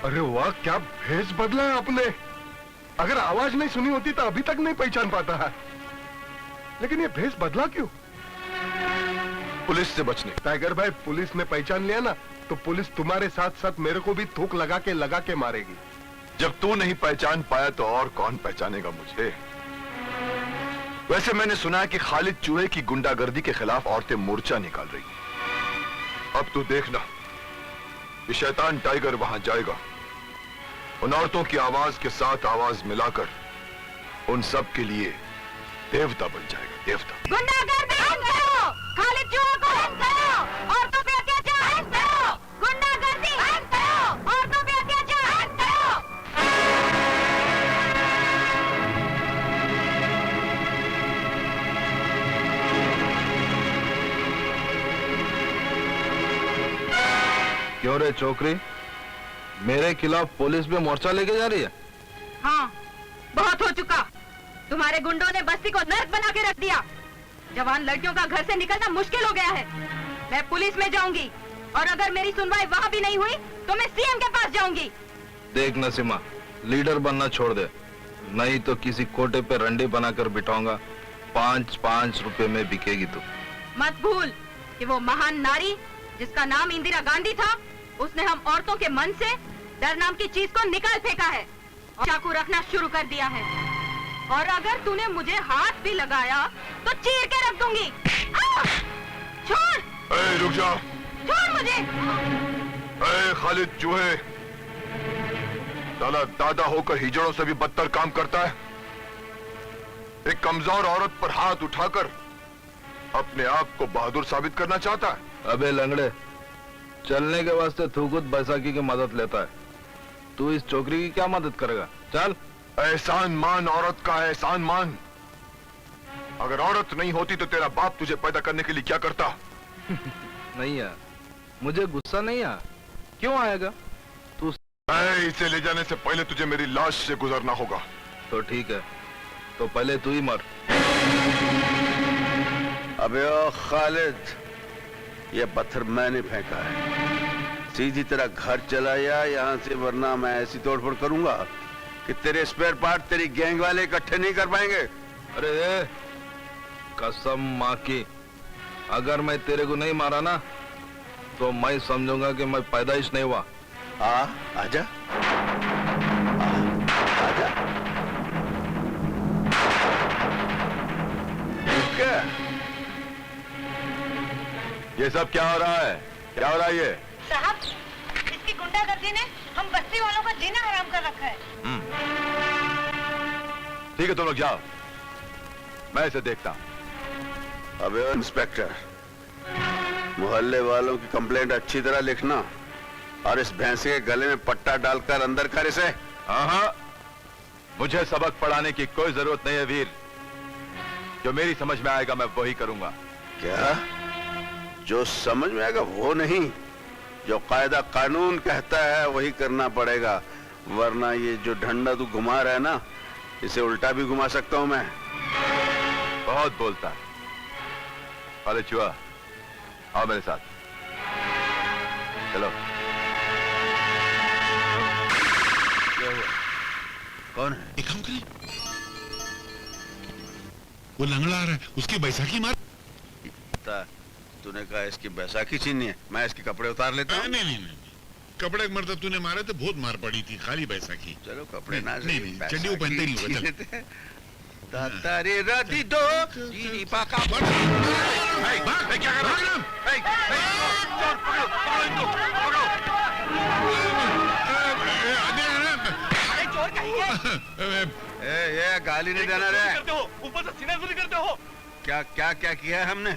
अरे वाह, क्या भेष बदला है आपने। अगर आवाज नहीं सुनी होती तो अभी तक नहीं पहचान पाता है, लेकिन ये भेष बदला क्यों? पुलिस से बचने। टाइगर भाई, पुलिस ने पहचान लिया ना तो पुलिस तुम्हारे साथ साथ मेरे को भी थूक लगा के मारेगी। जब तू नहीं पहचान पाया तो और कौन पहचानेगा मुझे? वैसे मैंने सुना है कि खालिद चूहे की गुंडागर्दी के खिलाफ औरतें मोर्चा निकाल रही हैं। अब तू देखना, ये शैतान टाइगर वहां जाएगा, उन औरतों की आवाज के साथ आवाज मिलाकर उन सब के लिए देवता बन जाएगा। देवता। गुंडागर्दी बंद करो, खालिद चूहे को बंद करो, औरतों पे अत्याचार बंद करो, गुंडागर्दी बंद करो, औरतों पे अत्याचार बंद करो। क्यों रे छोकरी, मेरे खिलाफ पुलिस भी मोर्चा लेके जा रही है? हाँ, बहुत हो चुका। तुम्हारे गुंडों ने बस्ती को नर्क बना के रख दिया। जवान लड़कियों का घर से निकलना मुश्किल हो गया है। मैं पुलिस में जाऊंगी और अगर मेरी सुनवाई वहाँ भी नहीं हुई तो मैं सीएम के पास जाऊंगी। देख नसीमा, लीडर बनना छोड़ दे, नहीं तो किसी कोटे पे रंडी बनाकर बिठाऊंगा। 5-5 रुपए में बिकेगी तू। मत भूल कि वो महान नारी जिसका नाम इंदिरा गांधी था, उसने हम औरतों के मन से डर नाम की चीज को निकाल फेंका है और चाकू रखना शुरू कर दिया है। और अगर तूने मुझे हाथ भी लगाया तो चीर के रख दूंगी। छोड़। रुक जा। छोड़ मुझे। खालिद चूहे, साला दादा होकर हिजड़ों से भी बदतर काम करता है। एक कमजोर औरत पर हाथ उठाकर अपने आप को बहादुर साबित करना चाहता है। अबे लंगड़े, चलने के वास्ते थूकुत बैसाखी की मदद लेता है, तू इस छोकरी की क्या मदद करेगा? चल। एहसान मान औरत का एहसान मान। अगर औरत नहीं होती तो तेरा बाप तुझे पैदा करने के लिए क्या करता? नहीं यार, मुझे गुस्सा नहीं आ। क्यों आएगा तू? इसे ले जाने से पहले तुझे मेरी लाश से गुजरना होगा। तो ठीक है, तो पहले तू ही मर। अबे ओ खालिद, ये पत्थर मैंने फेंका है। सीधी तरह घर चला या यहाँ से, वरना मैं ऐसी तोड़फोड़ करूंगा कि तेरे स्पेयर पार्ट तेरी गैंग वाले इकट्ठे नहीं कर पाएंगे। अरे कसम माँ की, अगर मैं तेरे को नहीं मारा ना तो मैं समझूंगा कि मैं पैदाइश नहीं हुआ। आजा आजा। क्या ये सब क्या हो रहा है? क्या हो रहा है ये? साहब, इसकी गुंडागर्दी ने हम बस्ती वालों का जीना हराम कर रखा है। ठीक है, तुम लोग जाओ, मैं इसे देखता हूं। अबे इंस्पेक्टर, मोहल्ले वालों की कंप्लेंट अच्छी तरह लिखना और इस भैंसे के गले में पट्टा डालकर अंदर कर इसे। हाँ, मुझे सबक पढ़ाने की कोई जरूरत नहीं है वीर। जो मेरी समझ में आएगा मैं वही करूंगा। क्या? जो समझ में आएगा वो नहीं, जो कायदा कानून कहता है वही करना पड़ेगा, वरना ये जो डंडा तू घुमा रहा है ना, इसे उल्टा भी घुमा सकता हूं मैं। बहुत बोलता है। अरे चुआ, आओ मेरे साथ, चलो। क्या हुआ? कौन है? एक काम करें, वो लंगड़ा आ रहा है, उसकी बैसाखी मार। तूने कहा इसकी बैसाखी छीननी है, मैं इसके कपड़े उतार लेता हूँ। नहीं, कपड़े मरता तूने मारे थे, बहुत मार पड़ी थी, खाली बैसाखी। चलो कपड़े ना, नहीं, चड्डी वो पहनते ही नहीं होगा। चल। तारे राती दो जीनी पाका। क्या कर रहा है? ये गाली नहीं देना रे। ऊपर से सीनाजूरी करते हो। क्या क्या क्या किया है हमने?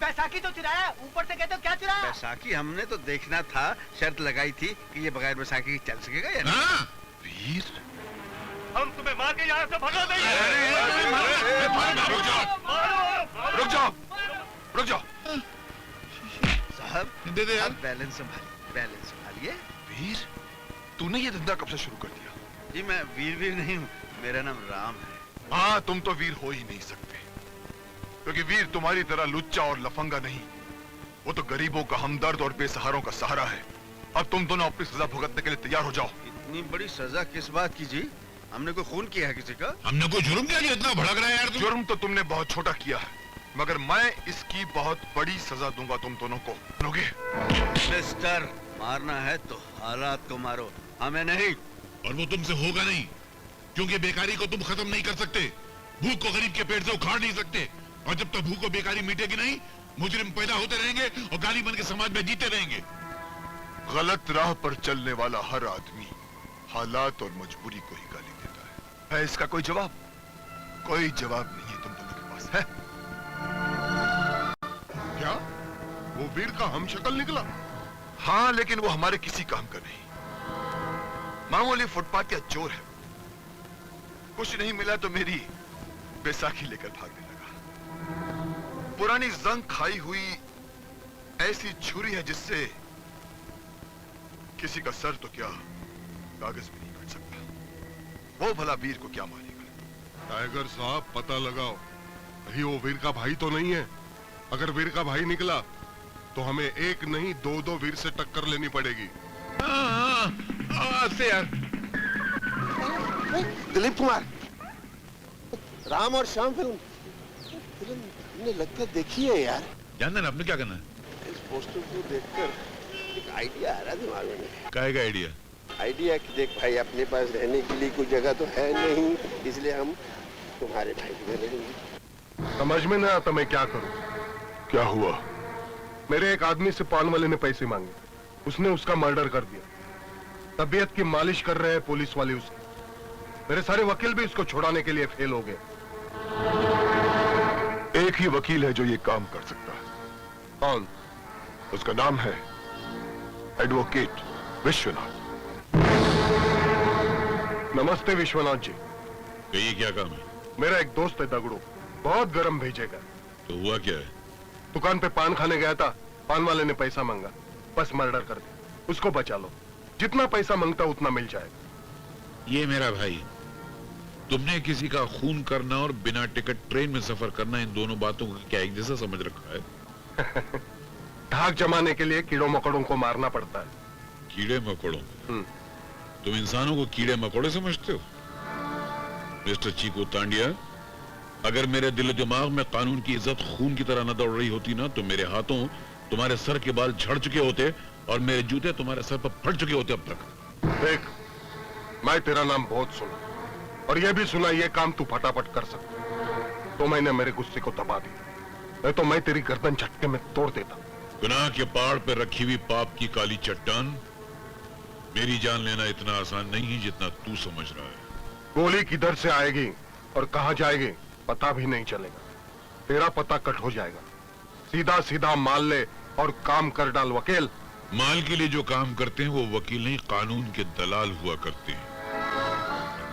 बैसाखी तो चुराया, ऊपर से कहते हो क्या चुराया? बैसाखी हमने तो देखना था, शर्त लगाई थी कि ये बगैर बैसाखी चल सकेगा या नहीं। वीर, हम तुम्हें मार के यहाँ से भगा देंगे। रुक जाओ, रुक जाओ। साहब दे दे यार। Balance संभालिए, balance संभालिए। वीर, तूने ये धंधा कब से शुरू कर दिया? जी मैं वीर नहीं हूँ, मेरा नाम राम है। हाँ, तुम तो वीर हो ही नहीं सकते, क्योंकि वीर तुम्हारी तरह लुच्चा और लफंगा नहीं, वो तो गरीबों का हमदर्द और बेसहारों का सहारा है। अब तुम दोनों अपनी सजा भुगतने के लिए तैयार हो जाओ। इतनी बड़ी सजा किस बात की जी? हमने कोई खून किया है किसी का? हमने कोई जुर्म क्या किया, इतना भड़क रहा है यार तू? जुर्म तो तुमने बहुत छोटा किया है, मगर मैं इसकी बहुत बड़ी सजा दूंगा तुम दोनों को। सुनोगे? मिस्टर, मारना है तो हालात को मारो, हमें नहीं। और वो तुमसे होगा नहीं, क्योंकि बेकारी को तुम खत्म नहीं कर सकते, भूख को गरीब के पेट से उखाड़ नहीं सकते, और जब तक भूख और बेकारी मिटेगी नहीं, मुजरिम पैदा होते रहेंगे और गाली बन के समाज में जीते रहेंगे। गलत राह पर चलने वाला हर आदमी हालात और मजबूरी को ही गाली देता है इसका कोई जवाब? कोई जवाब नहीं है तुम दोनों के पास, है? क्या वो वीर का हम शक्ल निकला? हाँ, लेकिन वो हमारे किसी काम का नहीं, मामूली फुटपाथ या चोर है। कुछ नहीं मिला तो मेरी बैसाखी लेकर भागने लगा। पुरानी जंग खाई हुई ऐसी छुरी है जिससे किसी का सर तो क्या कागज भी नहीं कट सकता। वो भला वीर को क्या मारेगा? टाइगर साहब, पता लगाओ कहीं वो वीर का भाई तो नहीं है। अगर वीर का भाई निकला तो हमें एक नहीं दो वीर से टक्कर लेनी पड़ेगी। से यार। दिलीप कुमार, राम और श्याम फिल्म ने लगकर देखी है यार। जानना ना आपने क्या करना है? इस पोस्टर को देखकर एक आइडिया आ रहा दिमाग में। काय का आइडिया? आइडिया कि देख भाई, अपने पास रहने के लिए कोई जगह तो है नहीं, इसलिए हम तुम्हारे भाई को रहने देंगे। समझ में ना आता मैं क्या करूं। क्या हुआ? मेरे एक आदमी से पान वाले ने पैसे मांगे, उसने उसका मर्डर कर दिया। तबीयत की मालिश कर रहे हैं पुलिस वाले उसकी। मेरे सारे वकील भी उसको छुड़ाने के लिए फेल हो गए। एक ही वकील है जो ये काम कर सकता है। कौन? उसका नाम है एडवोकेट विश्वनाथ। नमस्ते विश्वनाथ जी। कहिए क्या काम है? मेरा एक दोस्त है दगड़ू, बहुत गरम भेजेगा। तो हुआ क्या है? दुकान पे पान खाने गया था, पान वाले ने पैसा मांगा, बस मर्डर कर दिया। उसको बचा लो, जितना पैसा मांगता उतना मिल जाएगा। ये मेरा भाई, तुमने किसी का खून करना और बिना टिकट ट्रेन में सफर करना, इन दोनों बातों को क्या एक जैसा समझ रखा है? धाक जमाने के लिए कीड़ों मकोड़ों को मारना पड़ता है। कीड़े मकोड़ों? तुम इंसानों को कीड़े मकोड़े समझते हो? मिस्टर चीकू तांडिया, अगर मेरे दिल दिमाग में कानून की इज्जत खून की तरह न दौड़ रही होती ना, तो मेरे हाथों तुम्हारे सर के बाल झड़ चुके होते और मेरे जूते तुम्हारे सर पर फट चुके होते अब तक। देख, मैं तेरा नाम बहुत सुना और यह भी सुना ये काम तू फटाफट कर सकता, तो मैंने मेरे गुस्से को दबा दिया। नहीं तो मैं तेरी गर्दन झटके में तोड़ देता। गुनाह के पहाड़ पर रखी हुई पाप की काली चट्टान, मेरी जान लेना इतना आसान नहीं है जितना तू समझ रहा है। गोली किधर से आएगी और कहां जाएगी पता भी नहीं चलेगा। तेरा पता कट हो जाएगा। सीधा सीधा माल ले और काम कर डाल वकील। माल के लिए जो काम करते हैं वो वकील नहीं, कानून के दलाल हुआ करते हैं।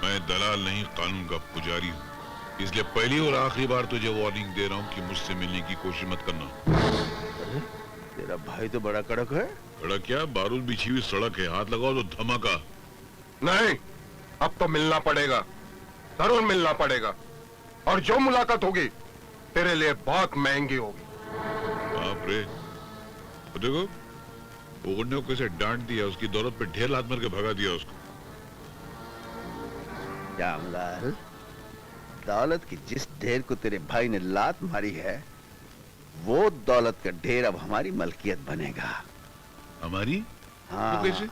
मैं दलाल नहीं, कानून का पुजारी हूँ। इसलिए पहली और आखिरी बार तुझे वार्निंग दे रहा हूँ कि मुझसे मिलने की कोशिश मत करना। तेरा भाई तो बड़ा कड़क है। कड़क क्या, बारूद बिछी हुई सड़क है, हाथ लगाओ तो धमाका। नहीं, अब तो मिलना पड़ेगा, जरूर मिलना पड़ेगा। और जो मुलाकात होगी तेरे लिए बहुत महंगी होगी। बाप रे, तो देखो ओगड़ ने कैसे डांट दिया, उसकी दौलत पे ढेर लात मार के भगा दिया उसको। जामलाल, दौलत की जिस ढेर को तेरे भाई ने लात मारी है, वो दौलत का ढेर अब हमारी मलकियत बनेगा। हमारी? हाँ। तो कैसे?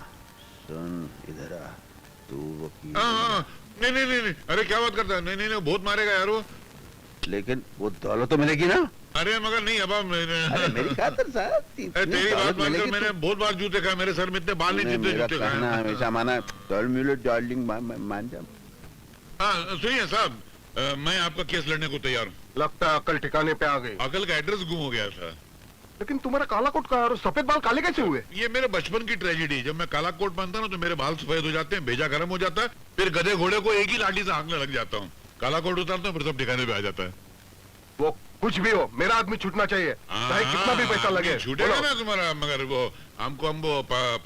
सुन इधर आ, तू वकील। नहीं नहीं नहीं नहीं, अरे क्या बात करता है? नहीं नहीं नहीं, बहुत मारेगा यार वो। लेकिन वो दौलत तो मिलेगी ना? अरे मगर नहीं, अब अरे मेरी खातिर साहब, तेरी बात मानकर मैंने बहुत बार जूते खाए, मेरे सर में इतने बाल नहीं जितने जूते खाए। हमेशा माना डार्लिंग मान जा। हाँ सुनिए साहब, मैं आपका केस लड़ने को तैयार हूँ। लगता है अकल ठिकाने पे आ गई। अकल का एड्रेस गुम हो गया था। लेकिन तुम्हारा काला कोट का और सफेद बाल काले कैसे हुए? ये मेरे बचपन की ट्रेजेडी। जब मैं काला कोट पहनता ना तो मेरे बाल सफेद हो जाते हैं, भेजा गर्म हो जाता है, फिर गधे घोड़े को एक ही लाठी से हाँकने लग जाता हूँ। काला कोट उतारता हूँ, फिर सब ठिकाने पे आ जाता है। वो कुछ भी हो, मेरा आदमी छूटना चाहिए, चाहे कितना भी पैसा लगे। छूटेगा ना तुम्हारा, मगर वो हमको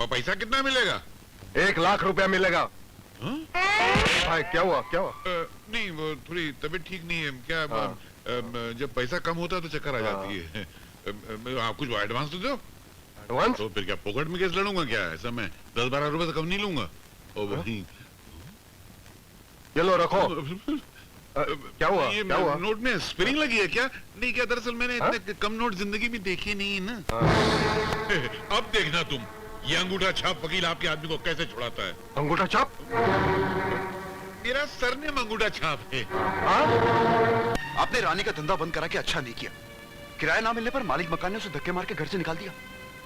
पैसा कितना मिलेगा? 1 लाख रुपया मिलेगा। भाई क्या हुआ, क्या हुआ? नहीं, वो थोड़ी तबीयत ठीक नहीं है क्या। जब पैसा कम होता है तो चक्कर आ जाती है। आप कुछ एडवांस तो दो। एडवांस? तो फिर क्या पॉकेट में केस लड़ूंगा क्या? ऐसा मैं 10-12 रुपए से कम नहीं लूंगा। और वही ये लो रखो। क्या हुआ, ये क्या हुआ? नोट में स्प्रिंग लगी है क्या? नहीं क्या, दरअसल मैंने इतने कम नोट जिंदगी में देखे नहीं है ना। अब देखना तुम, ये अंगूठा छाप वकील आपके आदमी को कैसे छुड़ाता है। अंगूठा छाप? मेरा सरनेम अंगूठा छाप है। आपने रानी का धंधा बंद करा के अच्छा नहीं किया। किराया ना मिलने पर मालिक मकान ने उसे धक्के मार के घर से निकाल दिया।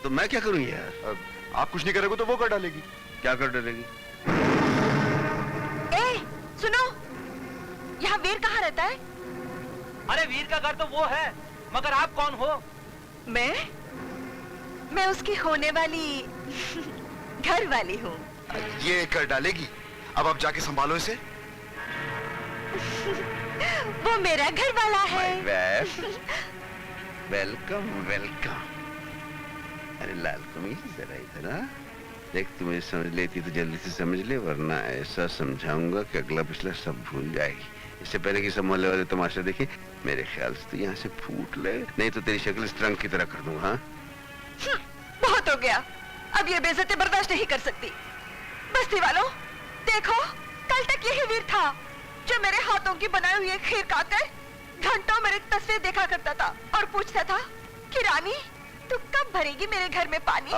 तो मैं क्या करूं यार? आप कुछ नहीं करोगे तो वो कर डालेगी। क्या कर डालेगी? सुनो, यहाँ वीर कहाँ रहता है? अरे वीर का घर तो वो है, मगर आप कौन हो? मैं उसकी होने वाली घर वाली हूँ। ये कर डालेगी। अब आप जाके संभालो इसे। वो मेरा घर वाला है। Welcome welcome. अरे लाल कमीज जरा इधर आ। देख, तू मुझे समझ लेती तो जल्दी से समझ ले, वरना ऐसा समझाऊंगा कि अगला पिछला सब भूल जाएगी। इससे पहले कि सब मोहल्ले वाले तमाशा देखे, मेरे ख्याल से तो यहाँ से फूट ले, नहीं तो तेरी शक्ल इस रंग की तरह कर दूंगा। हाँ, बहुत हो गया, अब ये बेइज्जती बर्दाश्त नहीं कर सकती। बस्ती वालों, देखो, कल तक यही वीर था जो मेरे हाथों की बनाई हुई खीर खाकर घंटों मेरी तस्वीर देखा करता था और पूछता था कि रानी तू कब भरेगी मेरे घर में पानी।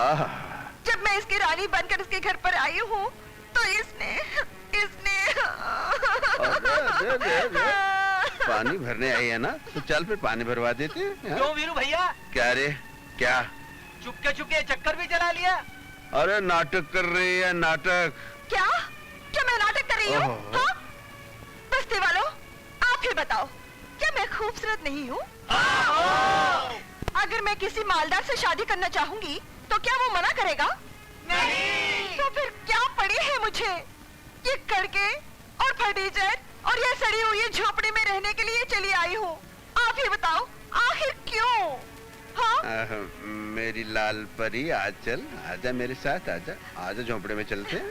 जब मैं इसकी रानी बनकर इसके घर पर आई हूँ तो इसने पानी भरने आई है ना, तो चल फिर पानी भरवा देते। क्यों वीरू भैया? क्या रे, क्या चुपके चुपके चक्कर भी चला लिया? अरे नाटक कर रही है, नाटक। क्या क्या मैं नाटक कर रही हूँ? हाँ? बस्ती वालों, आप ही बताओ, क्या मैं खूबसूरत नहीं हूँ? अगर मैं किसी मालदार से शादी करना चाहूंगी तो क्या वो मना करेगा? नहीं। तो फिर क्या पड़ी है मुझे ये कड़के और फर्नीचर और ये सड़ी हुई झोपड़ी में रहने के लिए चली आई हूँ? आप ही बताओ, आखिर क्यों? हाँ? मेरी लाल परी, आज चल, आजा मेरे साथ, आजा आजा, झोंपड़े में चलते हैं।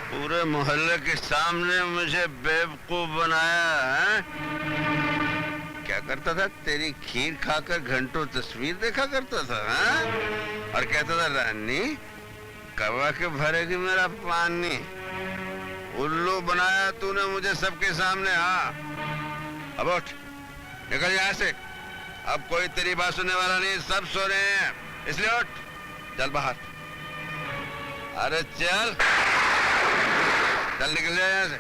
पूरे मोहल्ले के सामने मुझे बेवकूफ बनाया है? क्या करता था? तेरी खीर खाकर घंटों तस्वीर देखा करता था, हाँ? और कहता था रानी करवा के भरेगी मेरा पानी। उल्लू बनाया तूने मुझे सबके सामने। हाँ, अब उठ, निकल यहाँ से। अब कोई तेरी बात सुनने वाला नहीं, सब सो रहे हैं, इसलिए उठ, चल बाहर। अरे चल चल, निकल जाए यहाँ से।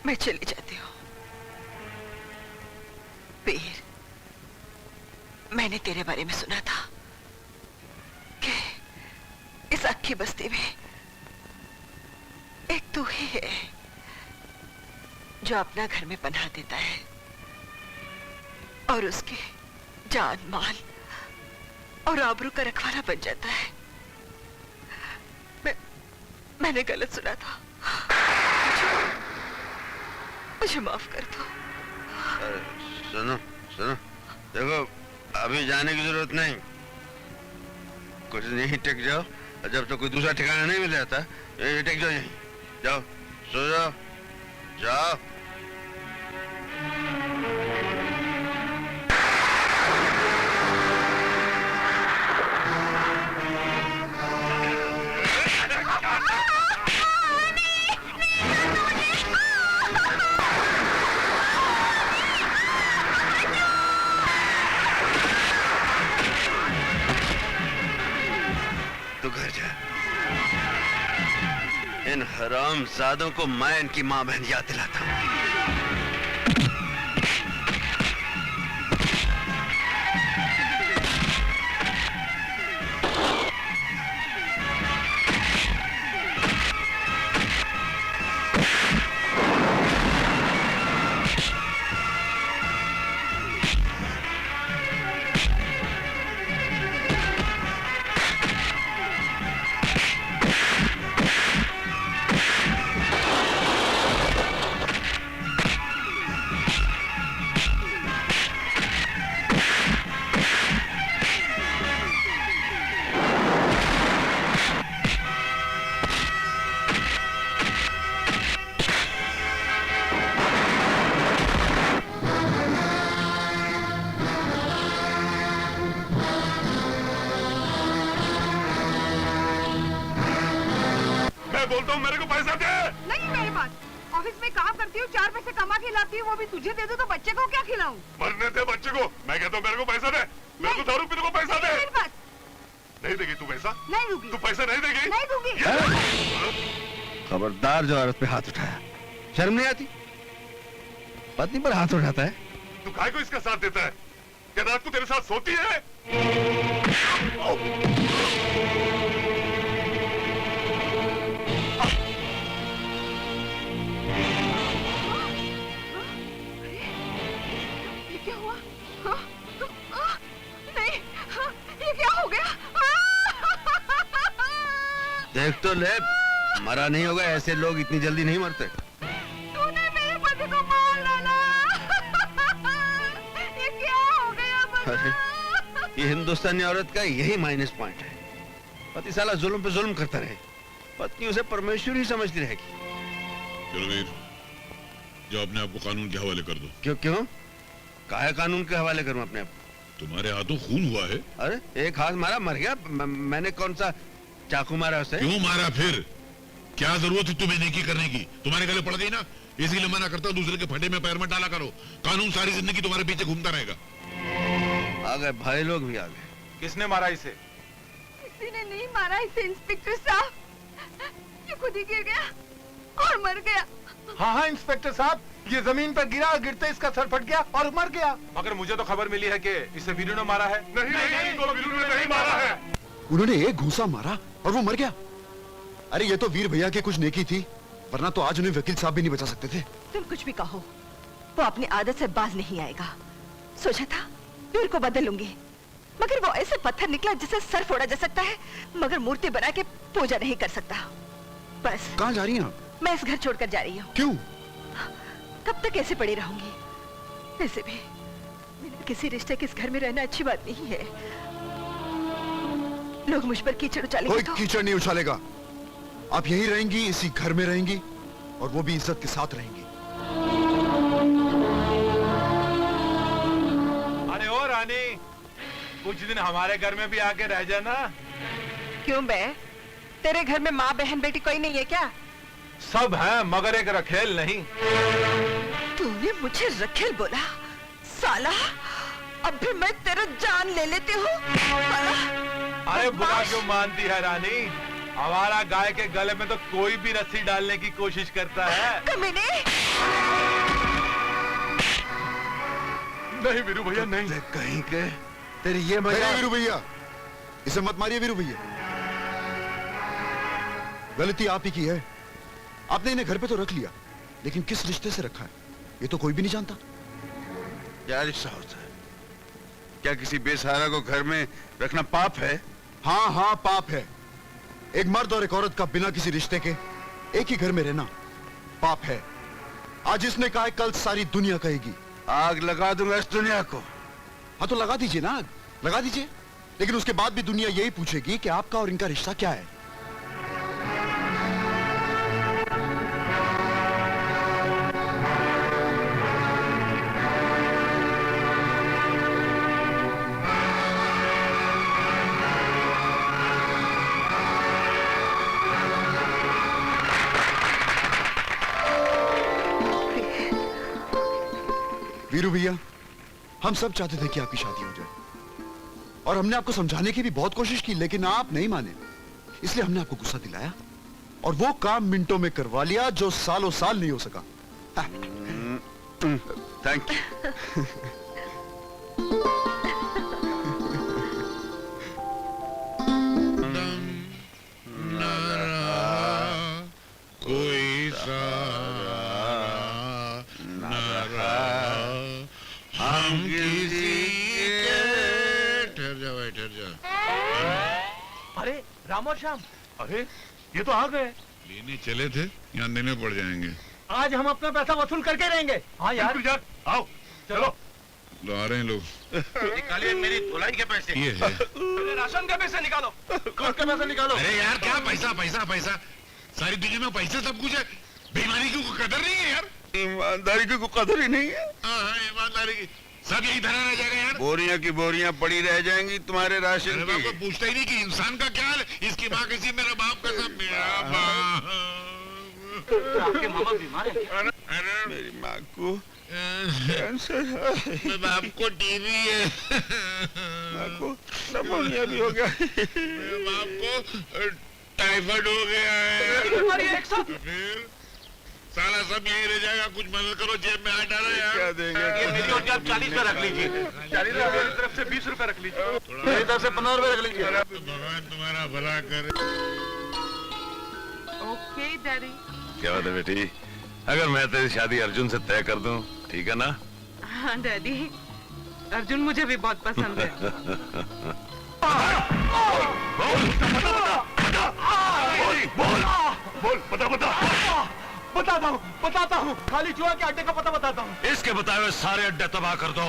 मैं चली जाती हूँ। वीर, मैंने तेरे बारे में सुना था कि इस अक्की बस्ती में एक तू ही है जो अपना घर में पनाह देता है और उसके जान माल और आबरू का रखवाला बन जाता है। मैंने गलत सुना था, मुझे माफ कर दो। सुनो सुनो, देखो अभी जाने की जरूरत नहीं, कुछ नहीं, टिक जाओ, जब तक कोई दूसरा ठिकाना नहीं मिल जाता, यही टिक जाओ, यहीं जाओ, सो जाओ, जाओ। तू घर जा, इन हरामजादों को मैं इनकी मां बहन याद दिलाता हूं। बोलता हूँ, मेरे को पैसा दे। नहीं मेरे पास, ऑफिस में काम करती हूँ, 4 पैसे कमा के लाती हूँ, वो भी तुझे दे दूँ तो बच्चे को क्या खिलाऊं? मरने दे बच्चे को। मैं कहता हूँ मेरे को पैसा दे, मेरे को दारू पीने को पैसा दे। मेरे पास नहीं देगी तू पैसा? नहीं दूंगी। तू पैसा नहीं देगी? नहीं दूंगी। खबरदार जो औरत पे हाथ उठाया, शर्म नहीं आती? पत्नी पर हाथ उठाता है। तू काय को इसका साथ देता है? क्या रात को तेरे साथ सोती है? देख तो ले, मरा नहीं होगा, ऐसे लोग इतनी जल्दी नहीं मरते। तूने मेरे पति को मार डाला। ये क्या हो गया बता? अरे, ये हिंदुस्तानी औरत का यही माइनस पॉइंट है, पति साला जुल्म पे जुल्म करता रहे, पत्नी उसे परमेश्वर ही समझती रहेगी। चलो वीर, जो अपने आप को कानून के हवाले कर दो। क्यों क्यों? काहे कानून के हवाले करूं अपने आप? तुम्हारे हाथों खून हुआ है। अरे एक हाथ मारा, मर गया। मैंने कौन सा चाकू मारा उसे? क्यों मारा फिर? क्या जरूरत है तुम्हें नेकी करने की? तुम्हारे गले पड़ गई ना, इसलिए मना करता हूं, दूसरे के फटे में पैर मत डाला करो। कानून सारी जिंदगी तुम्हारे पीछे घूमता रहेगा। आ गए भाई लोग भी आ गए। किसने मारा इसे? किसी ने नहीं मारा इसे इंस्पेक्टर साहब, ये खुद ही गिर गया और मर गया। हाँ हाँ इंस्पेक्टर साहब, ये जमीन पर गिरा, गिरते इसका सर फट गया और मर गया। मगर मुझे तो खबर मिली है कि इसे वीरू ने मारा है। नहीं, तो वीरू ने नहीं मारा है। उन्होंने एक घूंसा मारा और वो मर गया। अरे ये तो वीर भैया की कुछ नेकी थी, वरना तो आज उन्हें वकील साहब भी नहीं बचा सकते थे। तुम कुछ भी कहो, वो अपनी आदत से बाज नहीं आएगा। सोचा था वीर को बदल लूंगी, मगर वो ऐसे पत्थर निकला जिसे सर फोड़ा जा सकता है, मगर मूर्ति बना के पूजा नहीं कर सकता। बस। कहाँ जा रही हैं आप? मैं इस घर छोड़कर जा रही हूँ। क्यों? कब तक ऐसे पड़ी रहूंगी? वैसे भी बिना किसी रिश्ते के इस घर में रहना अच्छी बात नहीं है। लोग मुझ पर कीचड़ उछालेंगे। कोई कीचड़ नहीं उछालेगा। आप यहीं रहेंगी, इसी घर में रहेंगी, और वो भी इज्जत के साथ रहेंगी। अरे ओ रानी, कुछ दिन हमारे घर में भी आके रह जाना। क्यों बे? तेरे घर में माँ बहन बेटी कोई नहीं है क्या? सब है, मगर एक रखेल नहीं। तूने मुझे रखेल बोला? साला, अब भी मैं तेरा जान ले लेती हूँ। अरे बुरा क्यों मानती है रानी? हमारा गाय के गले में तो कोई भी रस्सी डालने की कोशिश करता है। कमीने! नहीं वीरू भैया, नहीं। कहीं के तेरी ये मजा। वीरू भैया, इसे मत मारिए वीरू भैया। गलती आप ही की है। आपने इन्हें घर पे तो रख लिया, लेकिन किस रिश्ते से रखा है ये तो कोई भी नहीं जानता। क्या रिश्ता होता है? क्या किसी बेसहारा को घर में रखना पाप है? हाँ हाँ पाप है। एक मर्द और एक औरत का बिना किसी रिश्ते के एक ही घर में रहना पाप है। आज इसने कहा है, कल सारी दुनिया कहेगी। आग लगा दूंगा इस दुनिया को। हाँ तो लगा दीजिए ना, लगा दीजिए, लेकिन उसके बाद भी दुनिया यही पूछेगी कि आपका और इनका रिश्ता क्या है। वीरू भैया, हम सब चाहते थे कि आपकी शादी हो जाए, और हमने आपको समझाने की भी बहुत कोशिश की, लेकिन आप नहीं माने। इसलिए हमने आपको गुस्सा दिलाया और वो काम मिनटों में करवा लिया जो सालों साल नहीं हो सका। Thank you. कोई सहारा न रहा, हम किसी के। ठहर जा भाई, ठहर जा। अरे राम और श्याम, अरे ये तो आ गए। लेने चले थे, यहाँ देने पड़ जाएंगे। आज हम अपना पैसा वसूल करके रहेंगे। हाँ यार, आओ चलो। लो आ रहे हैं लोग। निकालिए मेरी धुलाई के पैसे। ये है। राशन के पैसे निकालो। कौन के पैसे निकालो? अरे यार क्या पैसा पैसा पैसा, सारी दुनिया में पैसे सब कुछ है, बेईमानी की कोई कदर नहीं है यार। ईमानदारी की कोई कदर ही नहीं है। हाँ ईमानदारी की सब यही धरा रह जाएगा यार। बोरियां की बोरियां पड़ी रह जाएंगी तुम्हारे राशन की। आपको पूछता ही नहीं कि इंसान का क्या हाल है। इसकी माँ कैसी, मेरा बाप कैसा, मेरा बाप। आपके मामा बीमार है। अरे मेरी माँ को कैंसर है। मेरे बाप को टीबी है। माँ को निमोनिया भी हो गया। मेरे बाप को टाइफाइड हो गया है। फिर साला सब यही रह जाएगा। कुछ मदद करो, जेब में हाथ डालो यार। क्या देंगे? ये मेरी और आप 40 रुपए रख लीजिए। 40 रुपए मेरी तरफ से 20 रुपए रख लीजिए। मेरी तरफ से 15 रुपए रख लीजिए। भगवान तुम्हारा भला करे। Okay daddy. क्या बात है बेटी, अगर मैं तेरी शादी अर्जुन से तय कर दूं, ठीक है ना? हाँ डैडी, अर्जुन मुझे भी बहुत पसंद है। बोल बताता हूँ, खाली चूहा के अड्डे का पता बताता हूँ। इसके बताए हुए सारे अड्डे तबाह कर दो।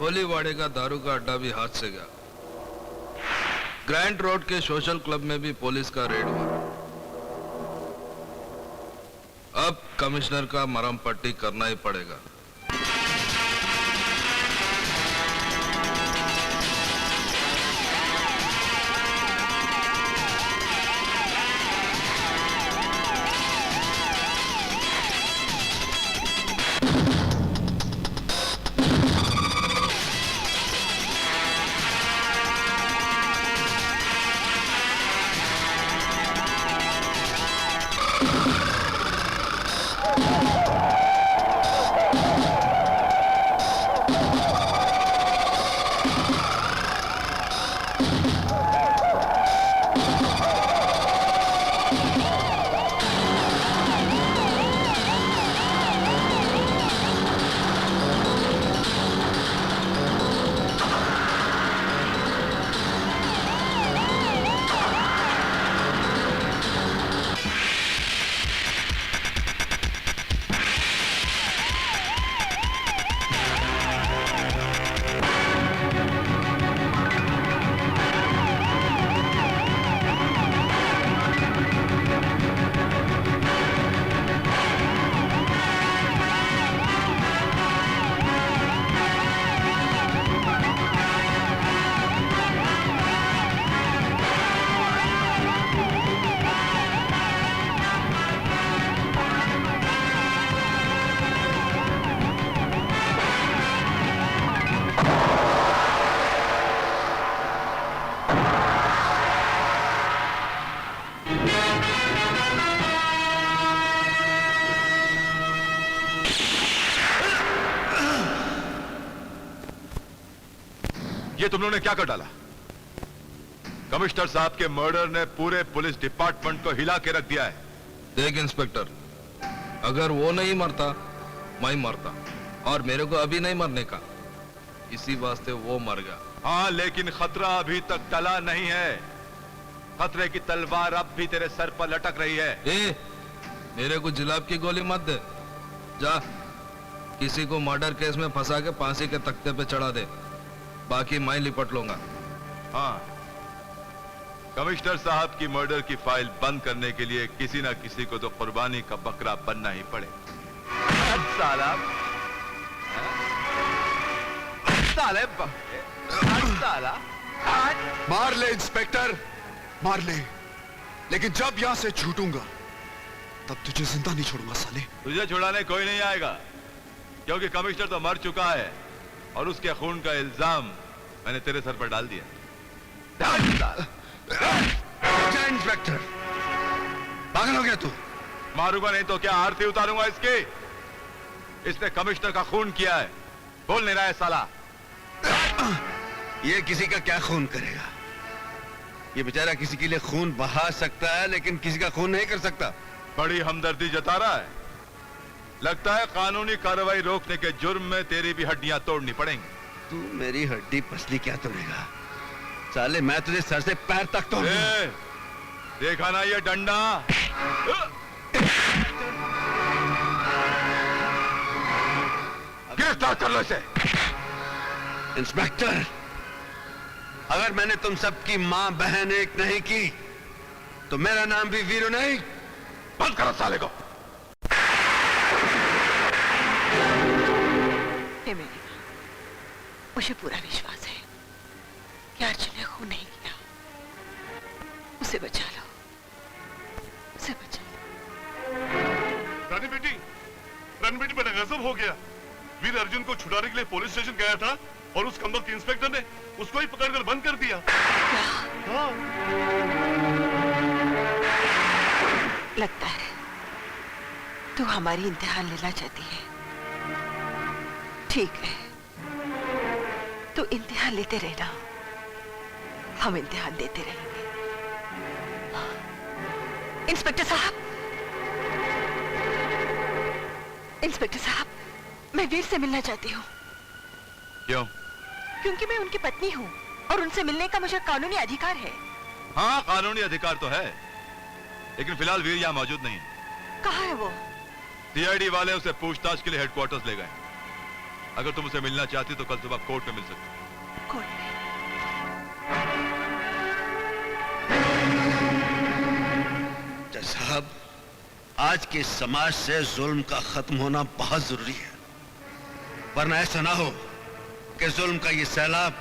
होलीवाड़े का दारू का अड्डा भी हाथ से गया। ग्रैंड रोड के सोशल क्लब में भी पुलिस का रेड हुआ। अब कमिश्नर का मरहम पट्टी करना ही पड़ेगा। ये तुम लोगों ने क्या कर डाला? कमिश्नर साहब के मर्डर ने पूरे पुलिस डिपार्टमेंट को हिला के रख दिया है। देख इंस्पेक्टर, अगर वो नहीं मरता मैं मरता, और मेरे को अभी नहीं मरने का, इसी वास्ते वो मर गया। हाँ, लेकिन खतरा अभी तक टला नहीं है। खतरे की तलवार अब भी तेरे सर पर लटक रही है। मेरे को जुलाब की गोली मत दे। जा किसी को मर्डर केस में फंसा के फांसी के तख्ते पे चढ़ा दे, बाकी मैं लिपट लूंगा। हाँ, कमिश्नर साहब की मर्डर की फाइल बंद करने के लिए किसी ना किसी को तो कुर्बानी का बकरा बनना ही पड़े। साला साले साला मार ले इंस्पेक्टर, मार ले, लेकिन जब यहां से छूटूंगा तब तुझे जिंदा नहीं छोड़ूंगा साले। तुझे छुड़ाने कोई नहीं आएगा, क्योंकि कमिश्नर तो मर चुका है और उसके खून का इल्जाम मैंने तेरे सर पर डाल दिया। इंस्पेक्टर, पागल हो गया तू? मारूंगा नहीं तो क्या आरती उतारूंगा इसकी? इसने कमिश्नर का खून किया है, बोल नहीं रहा है साला। ये किसी का क्या खून करेगा? ये बेचारा किसी के लिए खून बहा सकता है, लेकिन किसी का खून नहीं कर सकता। बड़ी हमदर्दी जता रहा है। लगता है कानूनी कार्रवाई रोकने के जुर्म में तेरी भी हड्डियां तोड़नी पड़ेंगी। तू मेरी हड्डी पसली क्या तोड़ेगा? साले मैं तुझे सर से पैर तक तोड़ दूंगा। देखा ना ये डंडा? गिरफ्तार कर लो इसे। इंस्पेक्टर, अगर मैंने तुम सबकी मां बहन एक नहीं की तो मेरा नाम भी वीरू नहीं। बंद करो साले को। हे मेरी मां, मुझे पूरा विश्वास है कि अर्जुन ने खून नहीं किया। उसे बचा लो, उसे बचा लो। रानी बेटी बड़ा गजब हो गया। वीर अर्जुन को छुड़ाने के लिए पुलिस स्टेशन गया था और उस कमबख्त के इंस्पेक्टर ने उसको ही पकड़कर बंद कर दिया। हाँ। लगता है तू हमारी इम्तिहान लेना चाहती है। ठीक है, तू इम्तिहान लेते रहना, हम इम्तिहान देते रहेंगे। इंस्पेक्टर साहब, इंस्पेक्टर साहब, मैं वीर से मिलना चाहती हूँ। क्यों? क्योंकि मैं उनकी पत्नी हूँ और उनसे मिलने का मुझे कानूनी अधिकार है। हाँ, कानूनी अधिकार तो है, लेकिन फिलहाल वीर यहाँ मौजूद नहीं है। कहाँ है वो? सीआईडी वाले उसे पूछताछ के लिए हेडक्वार्टर्स ले गए। अगर तुम उसे मिलना चाहती तो कल सुबह कोर्ट में मिल सकती। कोर्ट में? जज साहब, आज के समाज से जुल्म का खत्म होना बहुत जरूरी है, वरना ऐसा ना हो कि जुल्म का ये सैलाब,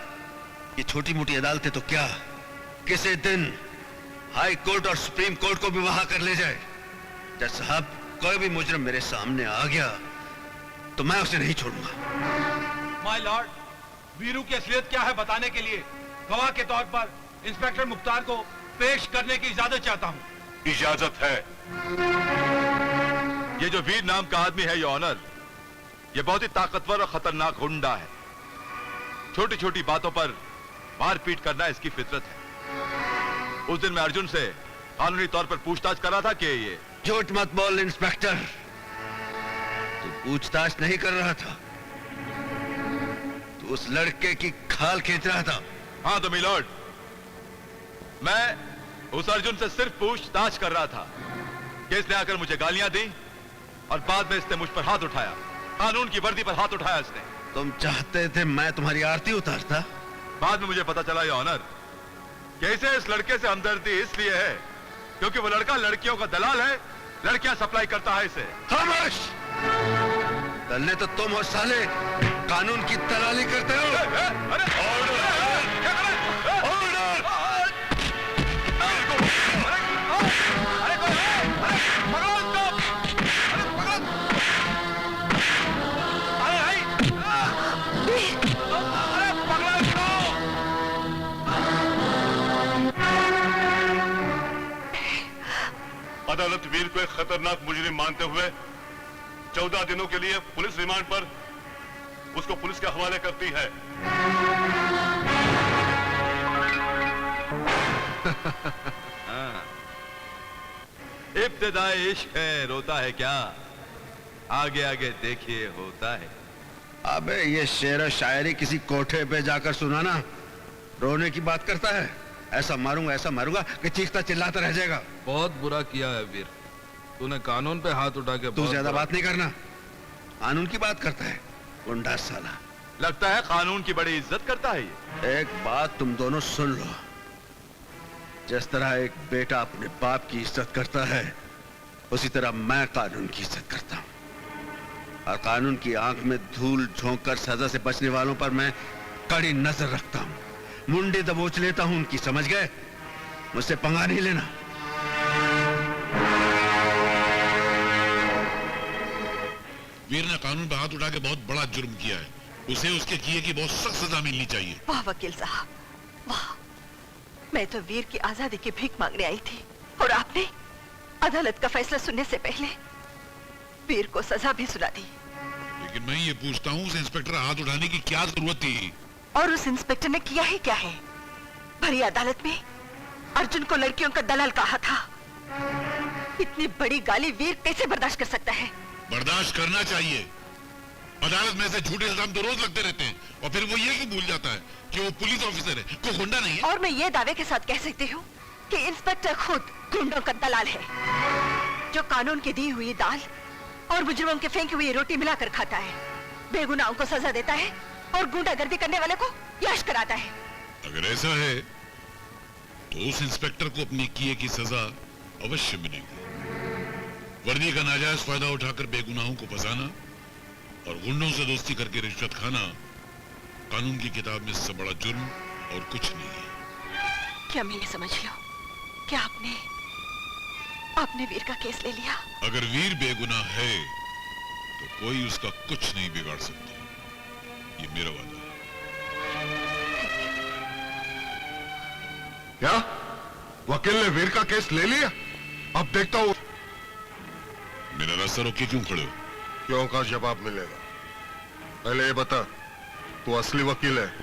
ये छोटी मोटी अदालतें तो क्या, किसी दिन हाई कोर्ट और सुप्रीम कोर्ट को भी वहां कर ले जाए। जज साहब, कोई भी मुजरिम मेरे सामने आ गया तो मैं उसे नहीं छोड़ूंगा। माय लॉर्ड, वीरू की असलियत क्या है बताने के लिए गवाह के तौर पर इंस्पेक्टर मुख्तार को पेश करने की इजाजत चाहता हूँ। इजाजत है। ये जो वीर नाम का आदमी है, ये ऑनर, ये बहुत ही ताकतवर और खतरनाक गुंडा है। छोटी छोटी बातों पर मारपीट करना इसकी फितरत है। उस दिन मैं अर्जुन से कानूनी तौर पर पूछताछ कर रहा था कि ये... झूठ मत बोल इंस्पेक्टर, तू पूछताछ नहीं कर रहा था, तू उस लड़के की खाल खींच रहा था। हाँ तो मिलॉर्ड, मैं उस अर्जुन से सिर्फ पूछताछ कर रहा था कि इसने आकर मुझे गालियां दी और बाद में इसने मुझ पर हाथ उठाया, कानून की वर्दी पर हाथ उठाया इसने। तुम चाहते थे मैं तुम्हारी आरती उतारता? बाद में मुझे पता चला ये ऑनर कि इसे इस लड़के से हमदर्दी इसलिए है क्योंकि वो लड़का लड़कियों का दलाल है, लड़कियां सप्लाई करता है इसे। खामोश! दलने तो तुम हो साले, कानून की दलाली करते हो। अदालत वीर को एक खतरनाक मुजरिम मानते हुए 14 दिनों के लिए पुलिस रिमांड पर उसको पुलिस के हवाले करती है। हाँ। इब्तिदाई इश्क है, रोता है क्या? आगे आगे देखिए होता है। अबे ये शेर शायरी किसी कोठे पे जाकर सुनाना रोने की बात करता है। ऐसा मारूंगा कि चीखता चिल्लाता रह जाएगा। बहुत बुरा किया है वीर, तूने कानून पे हाथ उठा के। तू ज्यादा बात नहीं करना, कानून की बात करता है गुंडा साला। लगता है कानून की बड़ी इज्जत करता है ये। एक बात तुम दोनों सुन लो, जिस तरह एक बेटा अपने बाप की इज्जत करता है, उसी तरह मैं कानून की इज्जत करता हूं। और कानून की आंख में धूल झोंक कर सजा से बचने वालों पर मैं कड़ी नजर रखता हूं, मुंडी दबोच लेता हूं उनकी, समझ गए? मुझसे पंगा नहीं लेना। वीर ने कानून पे हाथ उठा के बहुत बड़ा जुर्म किया है, उसे उसके किए की बहुत सख्त सजा मिलनी चाहिए। वाह वकील साहब, वाह। मैं तो वीर की आजादी की भीख मांगने आई थी, और आपने अदालत का फैसला सुनने से पहले वीर को सजा भी सुना दी। लेकिन मैं ये पूछता हूँ, उस इंस्पेक्टर हाथ उठाने की क्या जरूरत थी? और उस इंस्पेक्टर ने किया ही क्या है? भरी अदालत में अर्जुन को लड़कियों का दलाल कहा था। इतनी बड़ी गाली वीर कैसे बर्दाश्त कर सकता है? बर्दाश्त करना चाहिए। अदालत में से झूठे इल्जाम तो रोज लगते रहते हैं, और फिर वो ये क्यों भूल जाता है कि वो पुलिस ऑफिसर है, कोई गुंडा नहीं है। और मैं ये दावे के साथ कह सकती हूँ कि इंस्पेक्टर खुद गुंडों का दलाल है, जो कानून की दी हुई दाल और मुजरिमों की फेंकी हुई रोटी मिलाकर खाता है, बेगुनाहों को सजा देता है और गुंडागर्दी करने वाले को याश कराता है। अगर ऐसा है तो उस इंस्पेक्टर को अपने किए की सजा अवश्य मिलेगी। वर्दी का नाजायज फायदा उठाकर बेगुनाहों को फंसाना और गुंडों से दोस्ती करके रिश्वत खाना कानून की किताब में इससे बड़ा जुर्म और कुछ नहीं है। क्या मैंने समझ लो क्या आपने वीर का केस ले लिया? अगर वीर बेगुनाह है तो कोई उसका कुछ नहीं बिगाड़ सकता, ये मेरा वादा है। क्या वकील ने वीर का केस ले लिया? अब देखता हूँ। मेरा रास्ता रोके क्यों खड़े हो? क्यों का जवाब मिलेगा। पहले ये बता, तू असली वकील है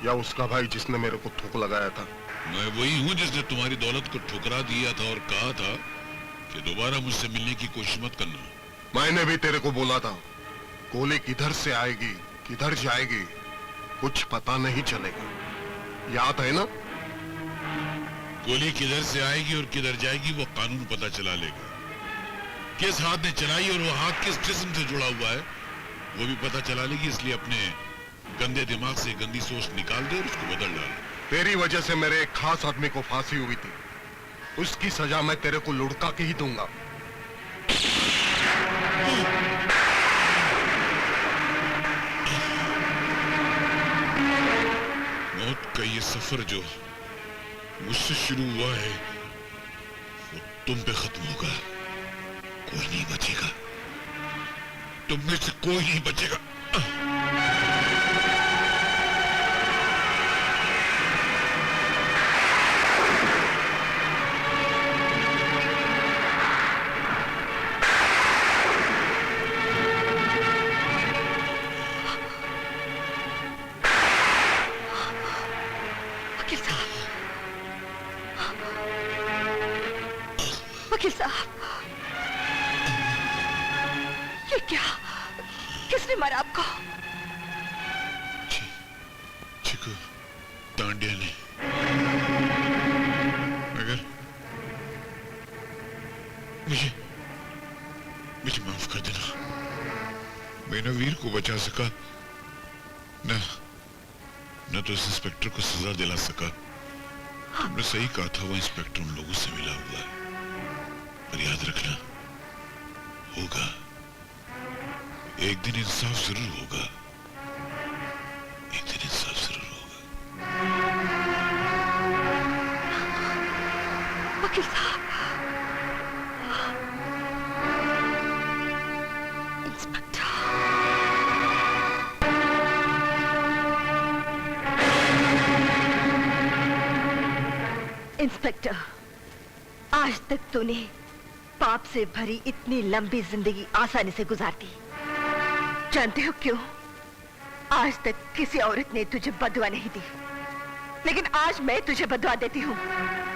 या उसका भाई जिसने मेरे को थूक लगाया था? मैं वही हूँ जिसने तुम्हारी दौलत को ठुकरा दिया था और कहा था कि दोबारा मुझसे मिलने की कोशिश मत करना। मैंने भी तेरे को बोला था, गोली किधर से आएगी किधर जाएगी कुछ पता नहीं चलेगा, याद है ना? गोली किधर से आएगी और किधर जाएगी वो कानून पता चला लेगा। किस हाथ ने चलाई और वो हाथ किस जिस्म से जुड़ा हुआ है वो भी पता चला लेगी। इसलिए अपने गंदे दिमाग से गंदी सोच निकाल दे और उसको बदल डाल। तेरी वजह से मेरे एक खास आदमी को फांसी हुई थी, उसकी सजा मैं तेरे को लुढ़का के ही दूंगा। मौत का ये सफर जो मुझसे शुरू हुआ है वो तुम पे खत्म होगा। कोई नहीं बचेगा, तुम में से कोई नहीं बचेगा। वकील साहब, ये क्या? किसने मारा आपको? चिकू दांडिया ने। मगर मुझे माफ कर देना, मैं न वीर को बचा सका न तो इस इंस्पेक्टर को सजा दिला सका। तुमने सही कहा था, वो इंस्पेक्टर उन लोगों से मिला हुआ है। पर याद रखना, होगा एक दिन इंसाफ जरूर होगा, एक दिन इंसाफ जरूर होगा। वकील साहब, इंस्पेक्टर, आज तक तूने पाप से भरी इतनी लंबी जिंदगी आसानी से गुजार दी। जानते हो क्यों? आज तक किसी औरत ने तुझे बदुआ नहीं दी। लेकिन आज मैं तुझे बदवा देती हूँ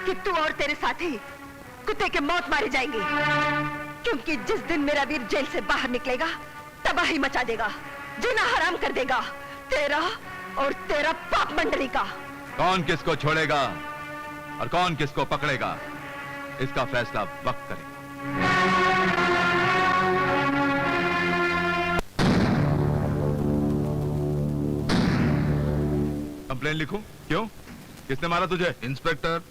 कि तू और तेरे साथी कुत्ते के मौत मारे जाएंगे, क्योंकि जिस दिन मेरा वीर जेल से बाहर निकलेगा तबाही मचा देगा, जीना हराम कर देगा तेरा और तेरा पाप मंडली का। कौन किसको छोड़ेगा और कौन किसको पकड़ेगा, इसका फैसला वक्त करेगा। कंप्लेन लिखूं? क्यों? किसने मारा तुझे? इंस्पेक्टर,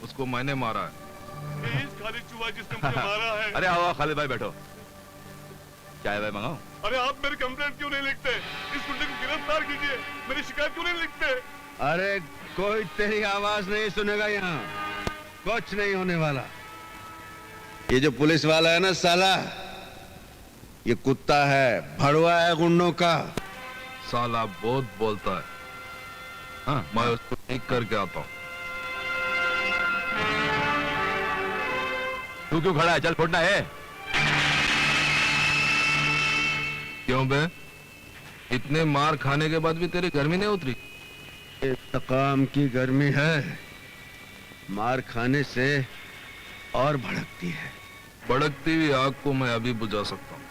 उसको मैंने मारा है। खालिद चूहा जिसने मुझे मारा है। अरे आओ खालिद भाई बैठो। चाय भाई मंगाओ? अरे आप मेरी कंप्लेंट क्यों नहीं लिखते? इस गुंडे को गिरफ्तार कीजिए, मेरी शिकायत क्यों नहीं लिखते? अरे कोई तेरी आवाज नहीं सुनेगा यहाँ, कुछ नहीं होने वाला। ये जो पुलिस वाला है ना साला, ये कुत्ता है, भड़वा है गुंडों का। साला बहुत बोलता है। हाँ, मैं उसको ठीक करके आता हूँ। तू क्यों खड़ा है? चल फोड़ना है। क्यों बे? इतने मार खाने के बाद भी तेरी गर्मी नहीं उतरी? इंतकाम की गर्मी है, मार खाने से और भड़कती है। भड़कती हुई आग को मैं अभी बुझा सकता हूँ।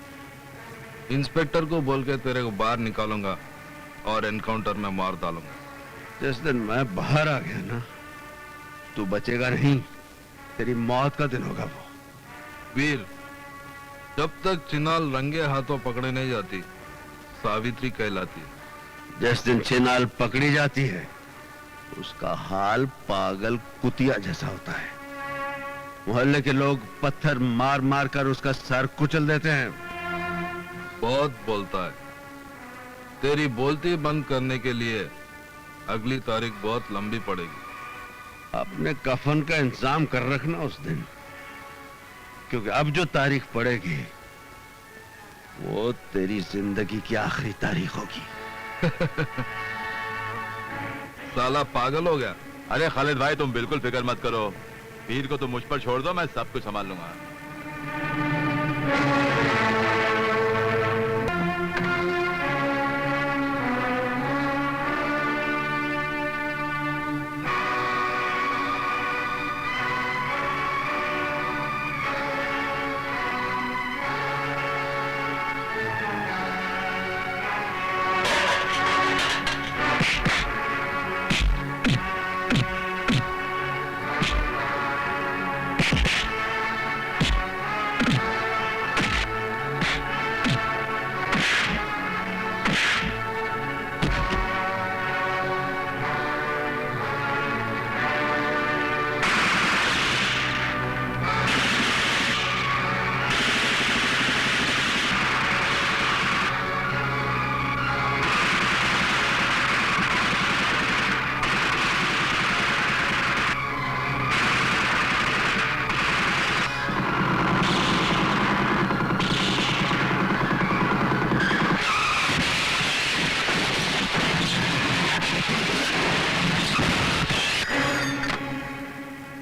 इंस्पेक्टर को बोल के तेरे को बाहर निकालूंगा और एनकाउंटर में मार डालूंगा। जिस दिन मैं बाहर आ गया ना, तू बचेगा नहीं, तेरी मौत का दिन होगा वो। वीर, जब तक चिनाल रंगे हाथों पकड़े नहीं जाती, सावित्री कहलाती है। जिस दिन चिनाल पकड़ी जाती है, उसका हाल पागल कुतिया जैसा होता है। मोहल्ले के लोग पत्थर मार मार कर उसका सर कुचल देते हैं। बहुत बोलता है। तेरी बोलती बंद करने के लिए अगली तारीख बहुत लंबी पड़ेगी। अपने कफन का इंतजाम कर रखना उस दिन, क्योंकि अब जो तारीख पड़ेगी वो तेरी जिंदगी की आखिरी तारीख होगी। साला पागल हो गया। अरे खालिद भाई तुम बिल्कुल फिक्र मत करो, वीर को तुम मुझ पर छोड़ दो, मैं सब कुछ संभाल लूंगा।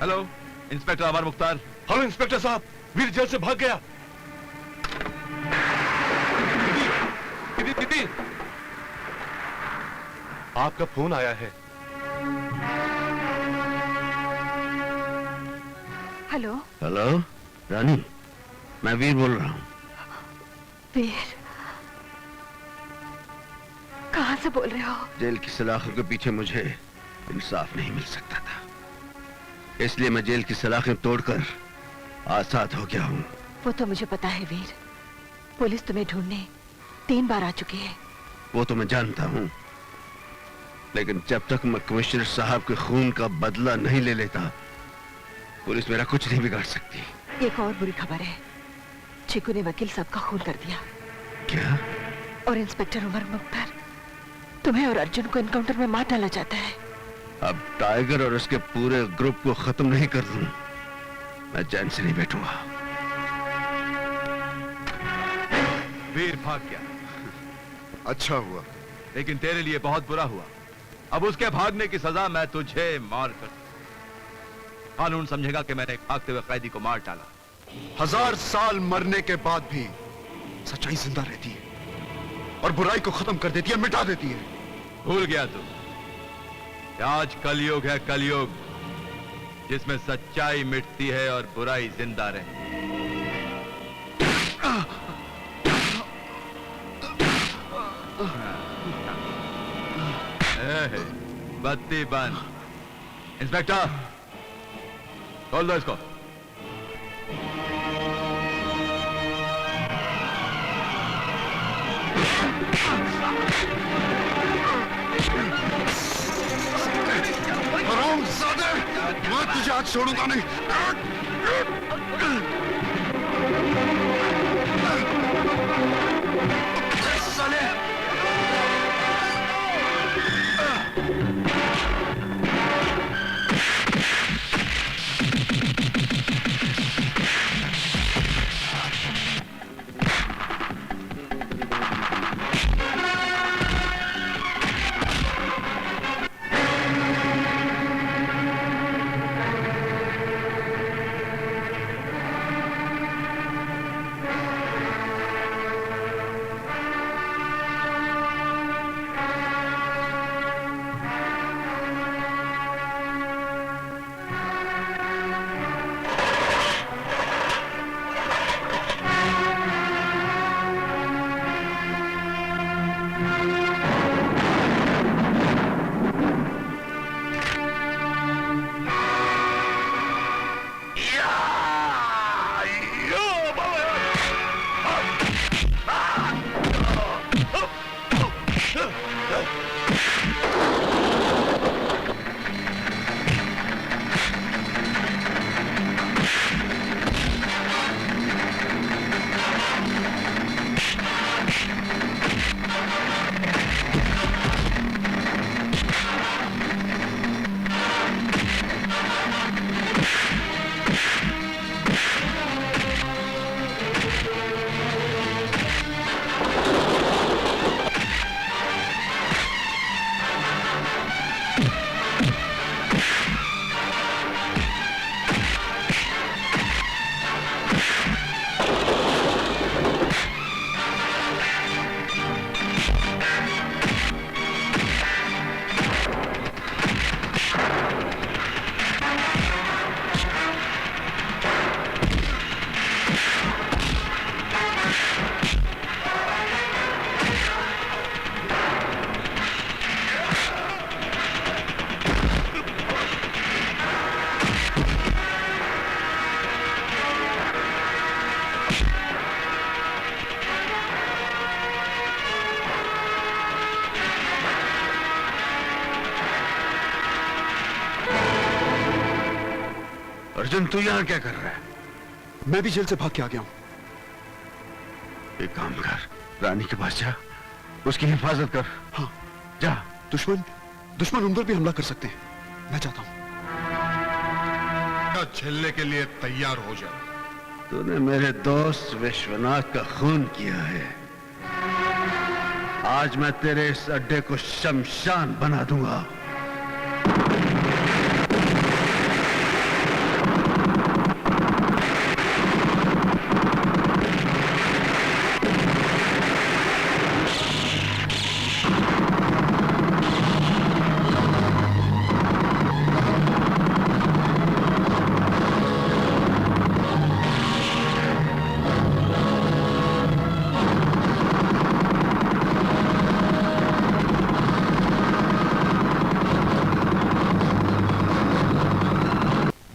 हेलो इंस्पेक्टर अमर मुख्तार। हेलो इंस्पेक्टर साहब, वीर जेल से भाग गया। दीदी, दीदी, आपका फोन आया है। हेलो। हेलो रानी, मैं वीर बोल रहा हूँ। वीर, कहाँ से बोल रहे हो? जेल की सलाखों के पीछे मुझे इंसाफ नहीं मिल सकता था, इसलिए मैं जेल की सलाखें तोड़कर आजाद हो गया हूँ। वो तो मुझे पता है वीर, पुलिस तुम्हें ढूंढने 3 बार आ चुकी है। वो तो मैं जानता हूँ, लेकिन जब तक मैं कमिश्नर साहब के खून का बदला नहीं ले लेता, पुलिस मेरा कुछ नहीं बिगाड़ सकती। एक और बुरी खबर है, चिकू ने वकील साहब का खून कर दिया। क्या? और इंस्पेक्टर उमर मुख्तार तुम्हें और अर्जुन को एनकाउंटर में मार डालना चाहता है। अब टाइगर और उसके पूरे ग्रुप को खत्म नहीं कर दूं, मैं चैन से नहीं बैठूंगा। वीर भाग गया। अच्छा हुआ, लेकिन तेरे लिए बहुत बुरा हुआ। अब उसके भागने की सजा मैं तुझे मार कर, कानून समझेगा कि मैंने एक भागते हुए कैदी को मार डाला। 1000 साल मरने के बाद भी सच्चाई जिंदा रहती है और बुराई को खत्म कर देती है, मिटा देती है। भूल गया तू, आज कलयुग है, कलयुग, जिसमें सच्चाई मिटती है और बुराई जिंदा रहती है। बत्ती बंद। इंस्पेक्टर, खोल दो इसको। हरामजादे, मैं तुझे आज छोड़ूंगा नहीं। साले! अर्जुन, तू यहां क्या कर रहा है? मैं भी जेल से भाग के आ गया हूं। एक काम कर, रानी के पास जा, उसकी हिफाजत कर। हाँ, जा। दुश्मन उन पर भी हमला कर सकते हैं। मैं चाहता हूं। झेलने के लिए तैयार हो जा। तूने मेरे दोस्त विश्वनाथ का खून किया है। आज मैं तेरे इस अड्डे को शमशान बना दूंगा।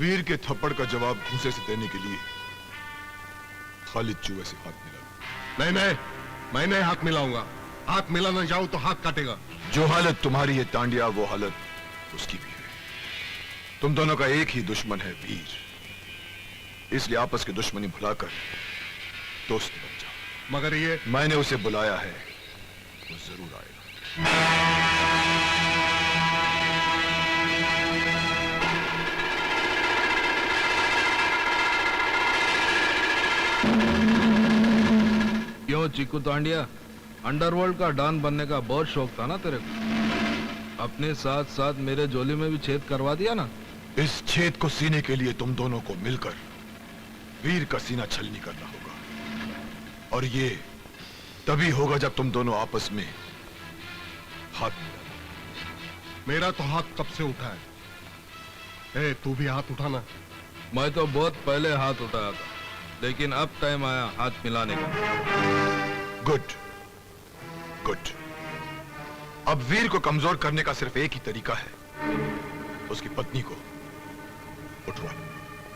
वीर के थप्पड़ का जवाब घूंसे से देने के लिए खालिद चूहे से हाथ मिला। नहीं, मैं नहीं हाथ मिलाऊंगा। हाथ मिलाना जाऊं तो हाथ काटेगा। जो हालत तुम्हारी है तांडिया, वो हालत उसकी भी है। तुम दोनों का एक ही दुश्मन है, वीर। इसलिए आपस की दुश्मनी भुलाकर दोस्त बन जाओ। मगर ये मैंने उसे बुलाया है, वो जरूर आएगा। क्यों चीकू तांडिया, अंडरवर्ल्ड का डॉन बनने का बहुत शौक था ना तेरे को? अपने साथ साथ मेरे झोली में भी छेद करवा दिया ना। इस छेद को सीने के लिए तुम दोनों को मिलकर वीर का सीना छलनी करना होगा, और ये तभी होगा जब तुम दोनों आपस में हाथ मिलाओ। मेरा तो हाथ कब से उठा है। ए, तू भी हाथ उठाना। मैं तो बहुत पहले हाथ उठाया था, लेकिन अब टाइम आया हाथ मिलाने का। Good good. अब वीर को कमजोर करने का सिर्फ एक ही तरीका है, उसकी पत्नी को उठवा।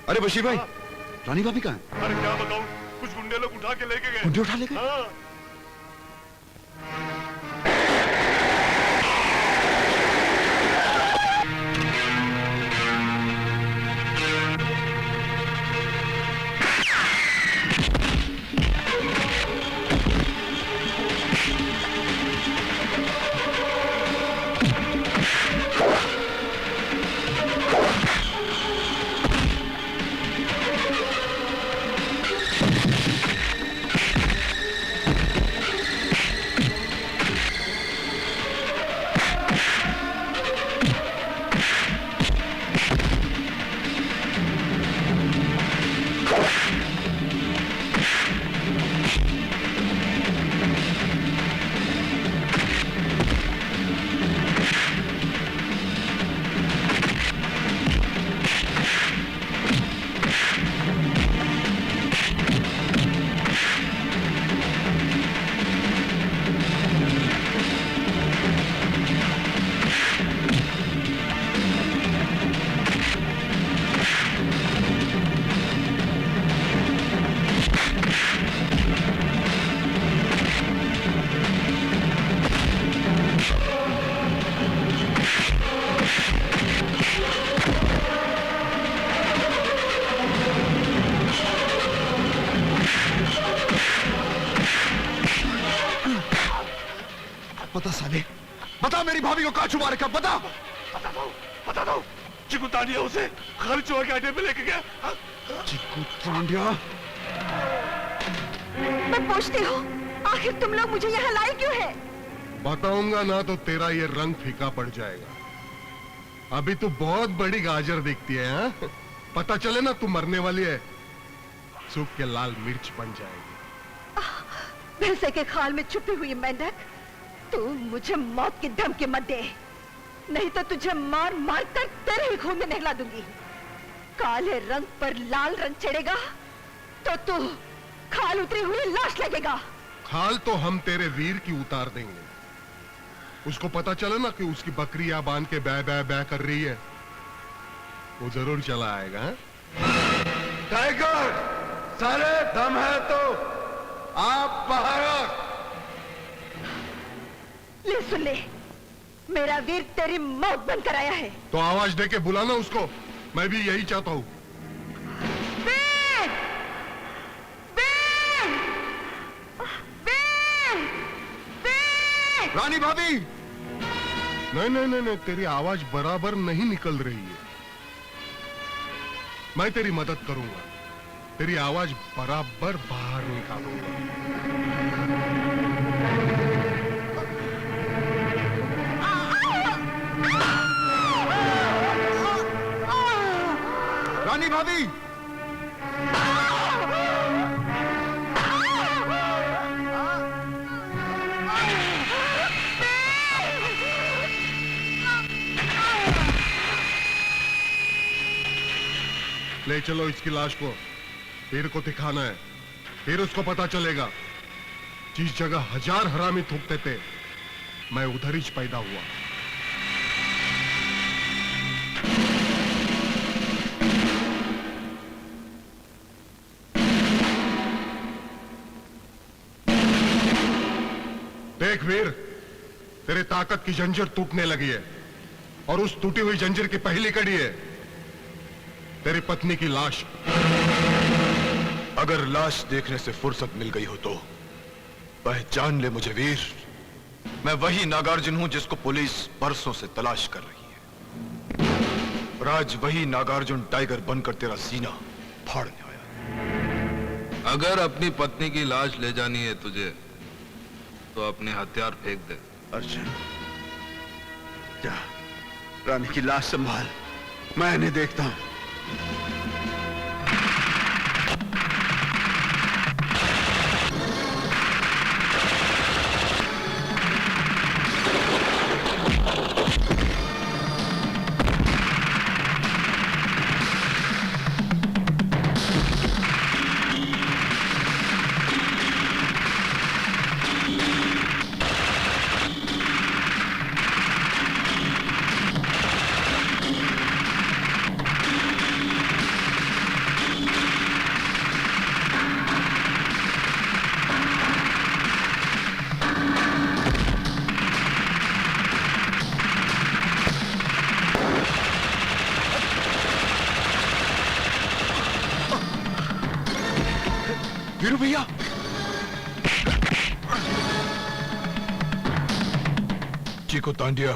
अरे बशीर भाई, रानी भाभी कहाँ है? अरे क्या बताऊं, कुछ गुंडे लोग उठा के लेके गए। गुंडे उठा ले गए? हाँ। बता साले, बता मेरी भाभी को कहाँ छुपा रखा, बता। बता दो। चिकू तांडिया उसे खाली चौक के अड्डे पे लेके गया। चिकू तांडिया? मैं पूछती हूँ, आखिर तुम लोग मुझे यहाँ लाए क्यों है? बताऊंगा ना तो तेरा ये रंग फीका पड़ जाएगा। अभी तू बहुत बड़ी गाजर दिखती है, हाँ? पता चले ना तू मरने वाली है, सूख के लाल मिर्च बन जाएगी। भैंसे के खाल में छुपी हुई मेंढक, तू मुझे मौत की धमकी मत दे, नहीं तो तुझे मार मार कर तेरे ही खून में नहला दूंगी। काले रंग पर लाल रंग चढ़ेगा तो तू खाल उतरी हुई लाश लगेगा। खाल तो हम तेरे वीर की उतार देंगे। उसको पता चले ना कि उसकी बकरियां बांध के बै बै बै कर रही है, वो जरूर चला आएगा। हाँ? टाइगर, सारे दम है तो आप बाहर आ। ले सुन ले, मेरा वीर तेरी मौत बंद कराया है। तो आवाज दे के बुलाना उसको, मैं भी यही चाहता हूँ। वीर! वीर! वीर! वीर! रानी भाभी! नहीं नहीं नहीं नहीं, तेरी आवाज बराबर नहीं निकल रही है। मैं तेरी मदद करूंगा, तेरी आवाज बराबर बाहर निकालूंगा। रानी भाभी! ले चलो इसकी लाश को, वीर को दिखाना है, फिर उसको पता चलेगा जिस जगह 1000 हरामी थूकते थे, मैं उधर ही पैदा हुआ। देख वीर, तेरे ताकत की जंजीर टूटने लगी है, और उस टूटी हुई जंजीर की पहली कड़ी है तेरी पत्नी की लाश। अगर लाश देखने से फुर्सत मिल गई हो तो पहचान ले मुझे वीर, मैं वही नागार्जुन हूं जिसको पुलिस बरसों से तलाश कर रही है। और आज वही नागार्जुन टाइगर बनकर तेरा सीना फाड़ने आया। अगर अपनी पत्नी की लाश ले जानी है तुझे तो अपने हथियार फेंक दे। अर्जुन, जा रानी की लाश संभाल, मैं इन्हें देखता हूं। वीरू भैया, चीकू तांडिया,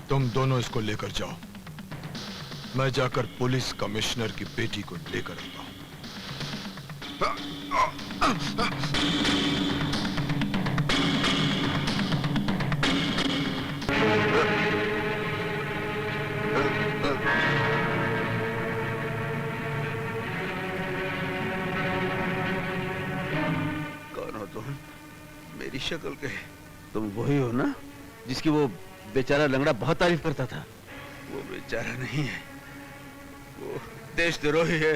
तुम दोनों इसको लेकर जाओ। मैं जाकर पुलिस कमिश्नर की बेटी को लेकर आता हूं। कौन हो तुम? मेरी शक्ल के तुम वही हो ना जिसकी वो बेचारा लंगड़ा बहुत तारीफ करता था? वो बेचारा नहीं है, वो देशद्रोही है।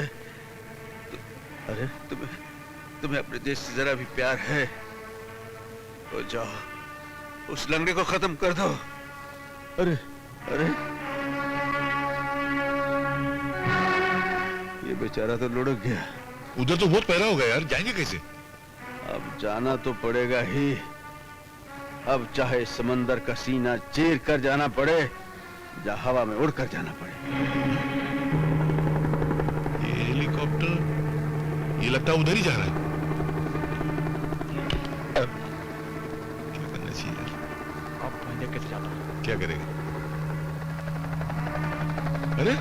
अरे तुम्हें अपने देश से जरा भी प्यार है तो जाओ उस लंगड़े को खत्म कर दो। अरे अरे ये बेचारा तो लुढ़क गया। उधर तो बहुत पैरा हो गया यार, जाएंगे कैसे? अब जाना तो पड़ेगा ही। अब चाहे समंदर का सीना चीर कर जाना पड़े या हवा में उड़कर जाना पड़े। ये हेलीकॉप्टर, ये लगता है उधर ही जा रहा है। क्या करना चाहिए यार? आप पहले कैसे जाता हूँ? क्या करेगा? अरे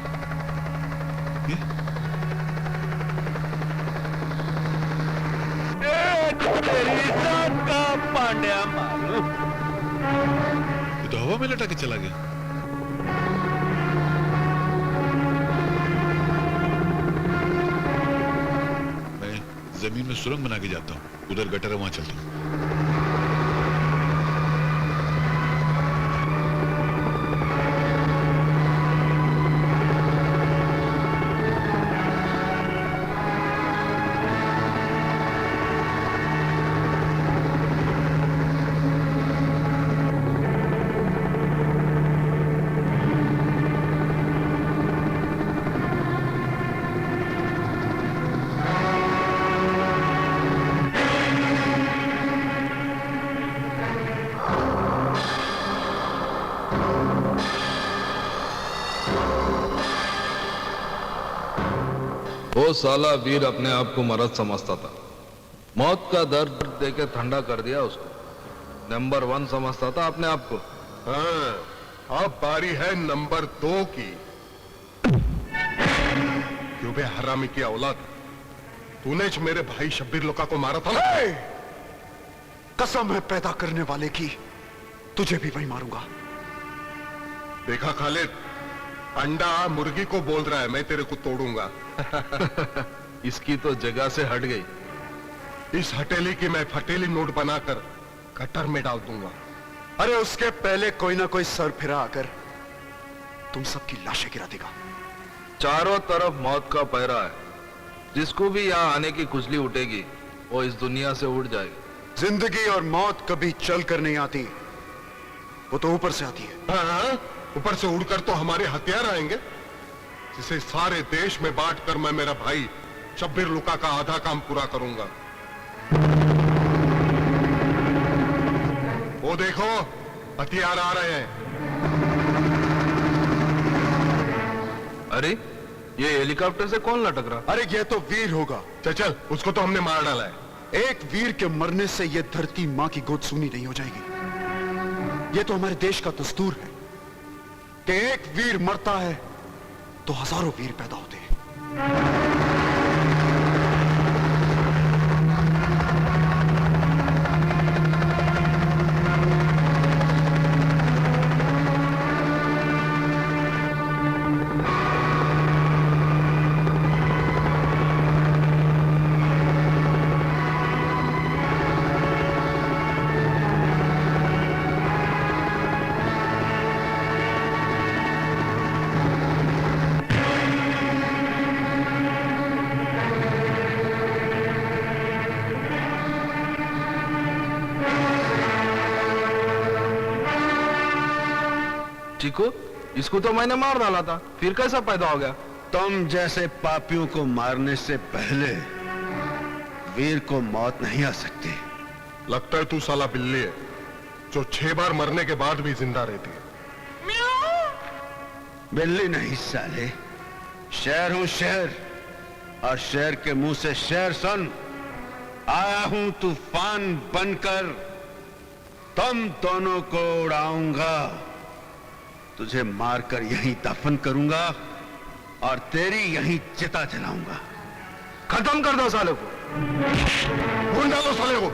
का पांड्या मालूम, ये तो हवा में लटा के चला गया। मैं जमीन में सुरंग बना के जाता हूँ, उधर गटर है, वहां चलता हूँ। वो साला वीर अपने आप को मर्द समझता था, मौत का दर्द देके ठंडा कर दिया उसको। नंबर 1 समझता था अपने आप को। हाँ, अब बारी है नंबर 2 की। क्यों बे हरामी की औलाद, तूने मेरे भाई शब्बीर लोका को मारा था ना? कसम है पैदा करने वाले की, तुझे भी वही मारूंगा। देखा खालिद, अंडा मुर्गी को बोल रहा है मैं तेरे को तोड़ूंगा। इसकी तो जगह से हट गई। इस हथेली की मैं फटेली नोट बनाकर गटर में डाल दूंगा। अरे उसके पहले कोई ना कोई सर फिरा आकर तुम सबकी लाशें गिरा देगा। चारों तरफ मौत का पहरा है, जिसको भी यहाँ आने की खुजली उठेगी वो इस दुनिया से उड़ जाएगी। जिंदगी और मौत कभी चल कर नहीं आती, वो तो ऊपर से आती है। हाँ, ऊपर से उड़कर तो हमारे हथियार आएंगे, जिसे सारे देश में बांटकर मैं मेरा भाई शब्बीर लुका का आधा काम पूरा करूंगा। वो देखो हथियार आ रहे हैं। अरे ये हेलीकॉप्टर से कौन लटक रहा? अरे ये तो वीर होगा। चल उसको तो हमने मार डाला है। एक वीर के मरने से ये धरती मां की गोद सूनी नहीं हो जाएगी। ये तो हमारे देश का दस्तूर है कि एक वीर मरता है तो हजारों वीर पैदा होते हैं। चीकू, इसको तो मैंने मार डाला था, फिर कैसा पैदा हो गया? तुम जैसे पापियों को मारने से पहले वीर को मौत नहीं आ सकती। लगता है तू साला बिल्ली है जो 6 बार मरने के बाद भी जिंदा रहती है। बिल्ली नहीं साले, शेर हूं शेर। और शेर के मुंह से शेर सुन। आया हूं तूफान बनकर, तुम दोनों को उड़ाऊंगा, तुझे मारकर यहीं दफन करूंगा और तेरी यहीं चिता जलाऊंगा। खत्म कर दो साले को, ढूंढ डालो साले को।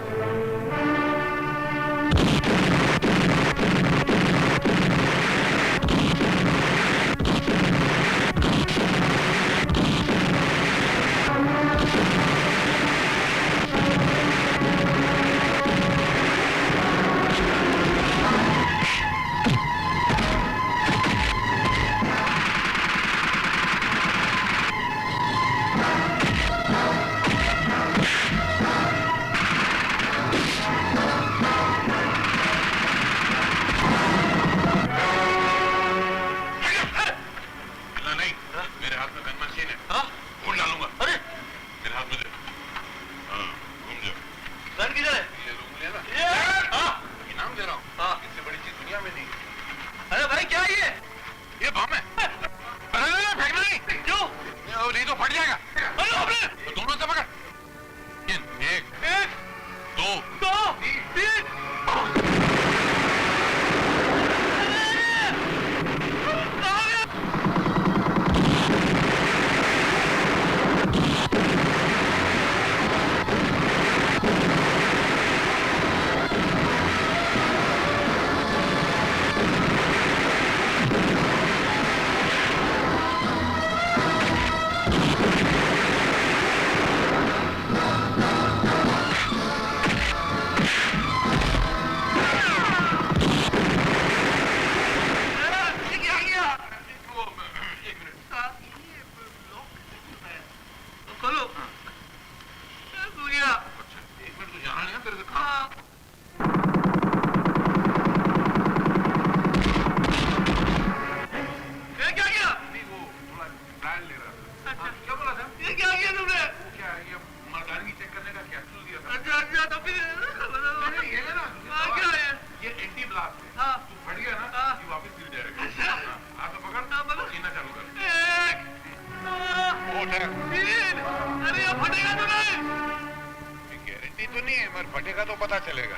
फटेगा तो पता चलेगा।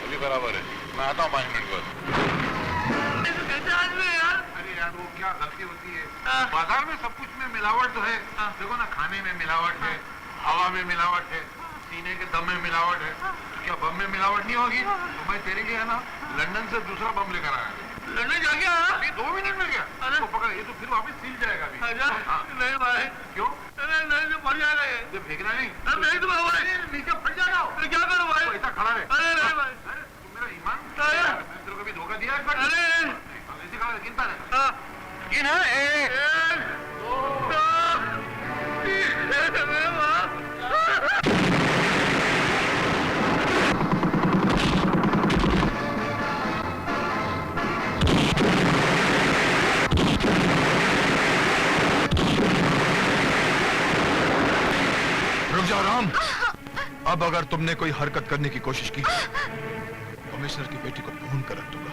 अभी बराबर है, मैं आता हूँ 5 मिनट बाद। अरे यार वो क्या गलती होती है, बाजार में सब कुछ में मिलावट तो है। देखो ना, खाने में मिलावट है, हवा में मिलावट है, सीने के दम में मिलावट है। क्या बम में मिलावट नहीं होगी? तो मैं तेरे लिए है ना लंदन से दूसरा बम लेकर आया। लंदन जा गया? अभी 2 मिनट में गया। तो पकड़, ये तो फिर वापस सील जाएगा अभी। नहीं भाई, क्यों? नहीं तो फट जाएगा ये फेंकना नहीं। नहीं तो भाई नीचे फट जाएगा। तो क्या करूं भाई? ऐसा खड़ा रहे। अरे नहीं भाई, तुम मेरा ईमान तेरे को कभी धोखा दिया है? अरे ऐसे खड़ा गिनता रहे। गिन। 1 2 रुक जाओ राम। अब अगर तुमने कोई हरकत करने की कोशिश की, कमिश्नर की बेटी को ढूंढ कर रख दूंगा।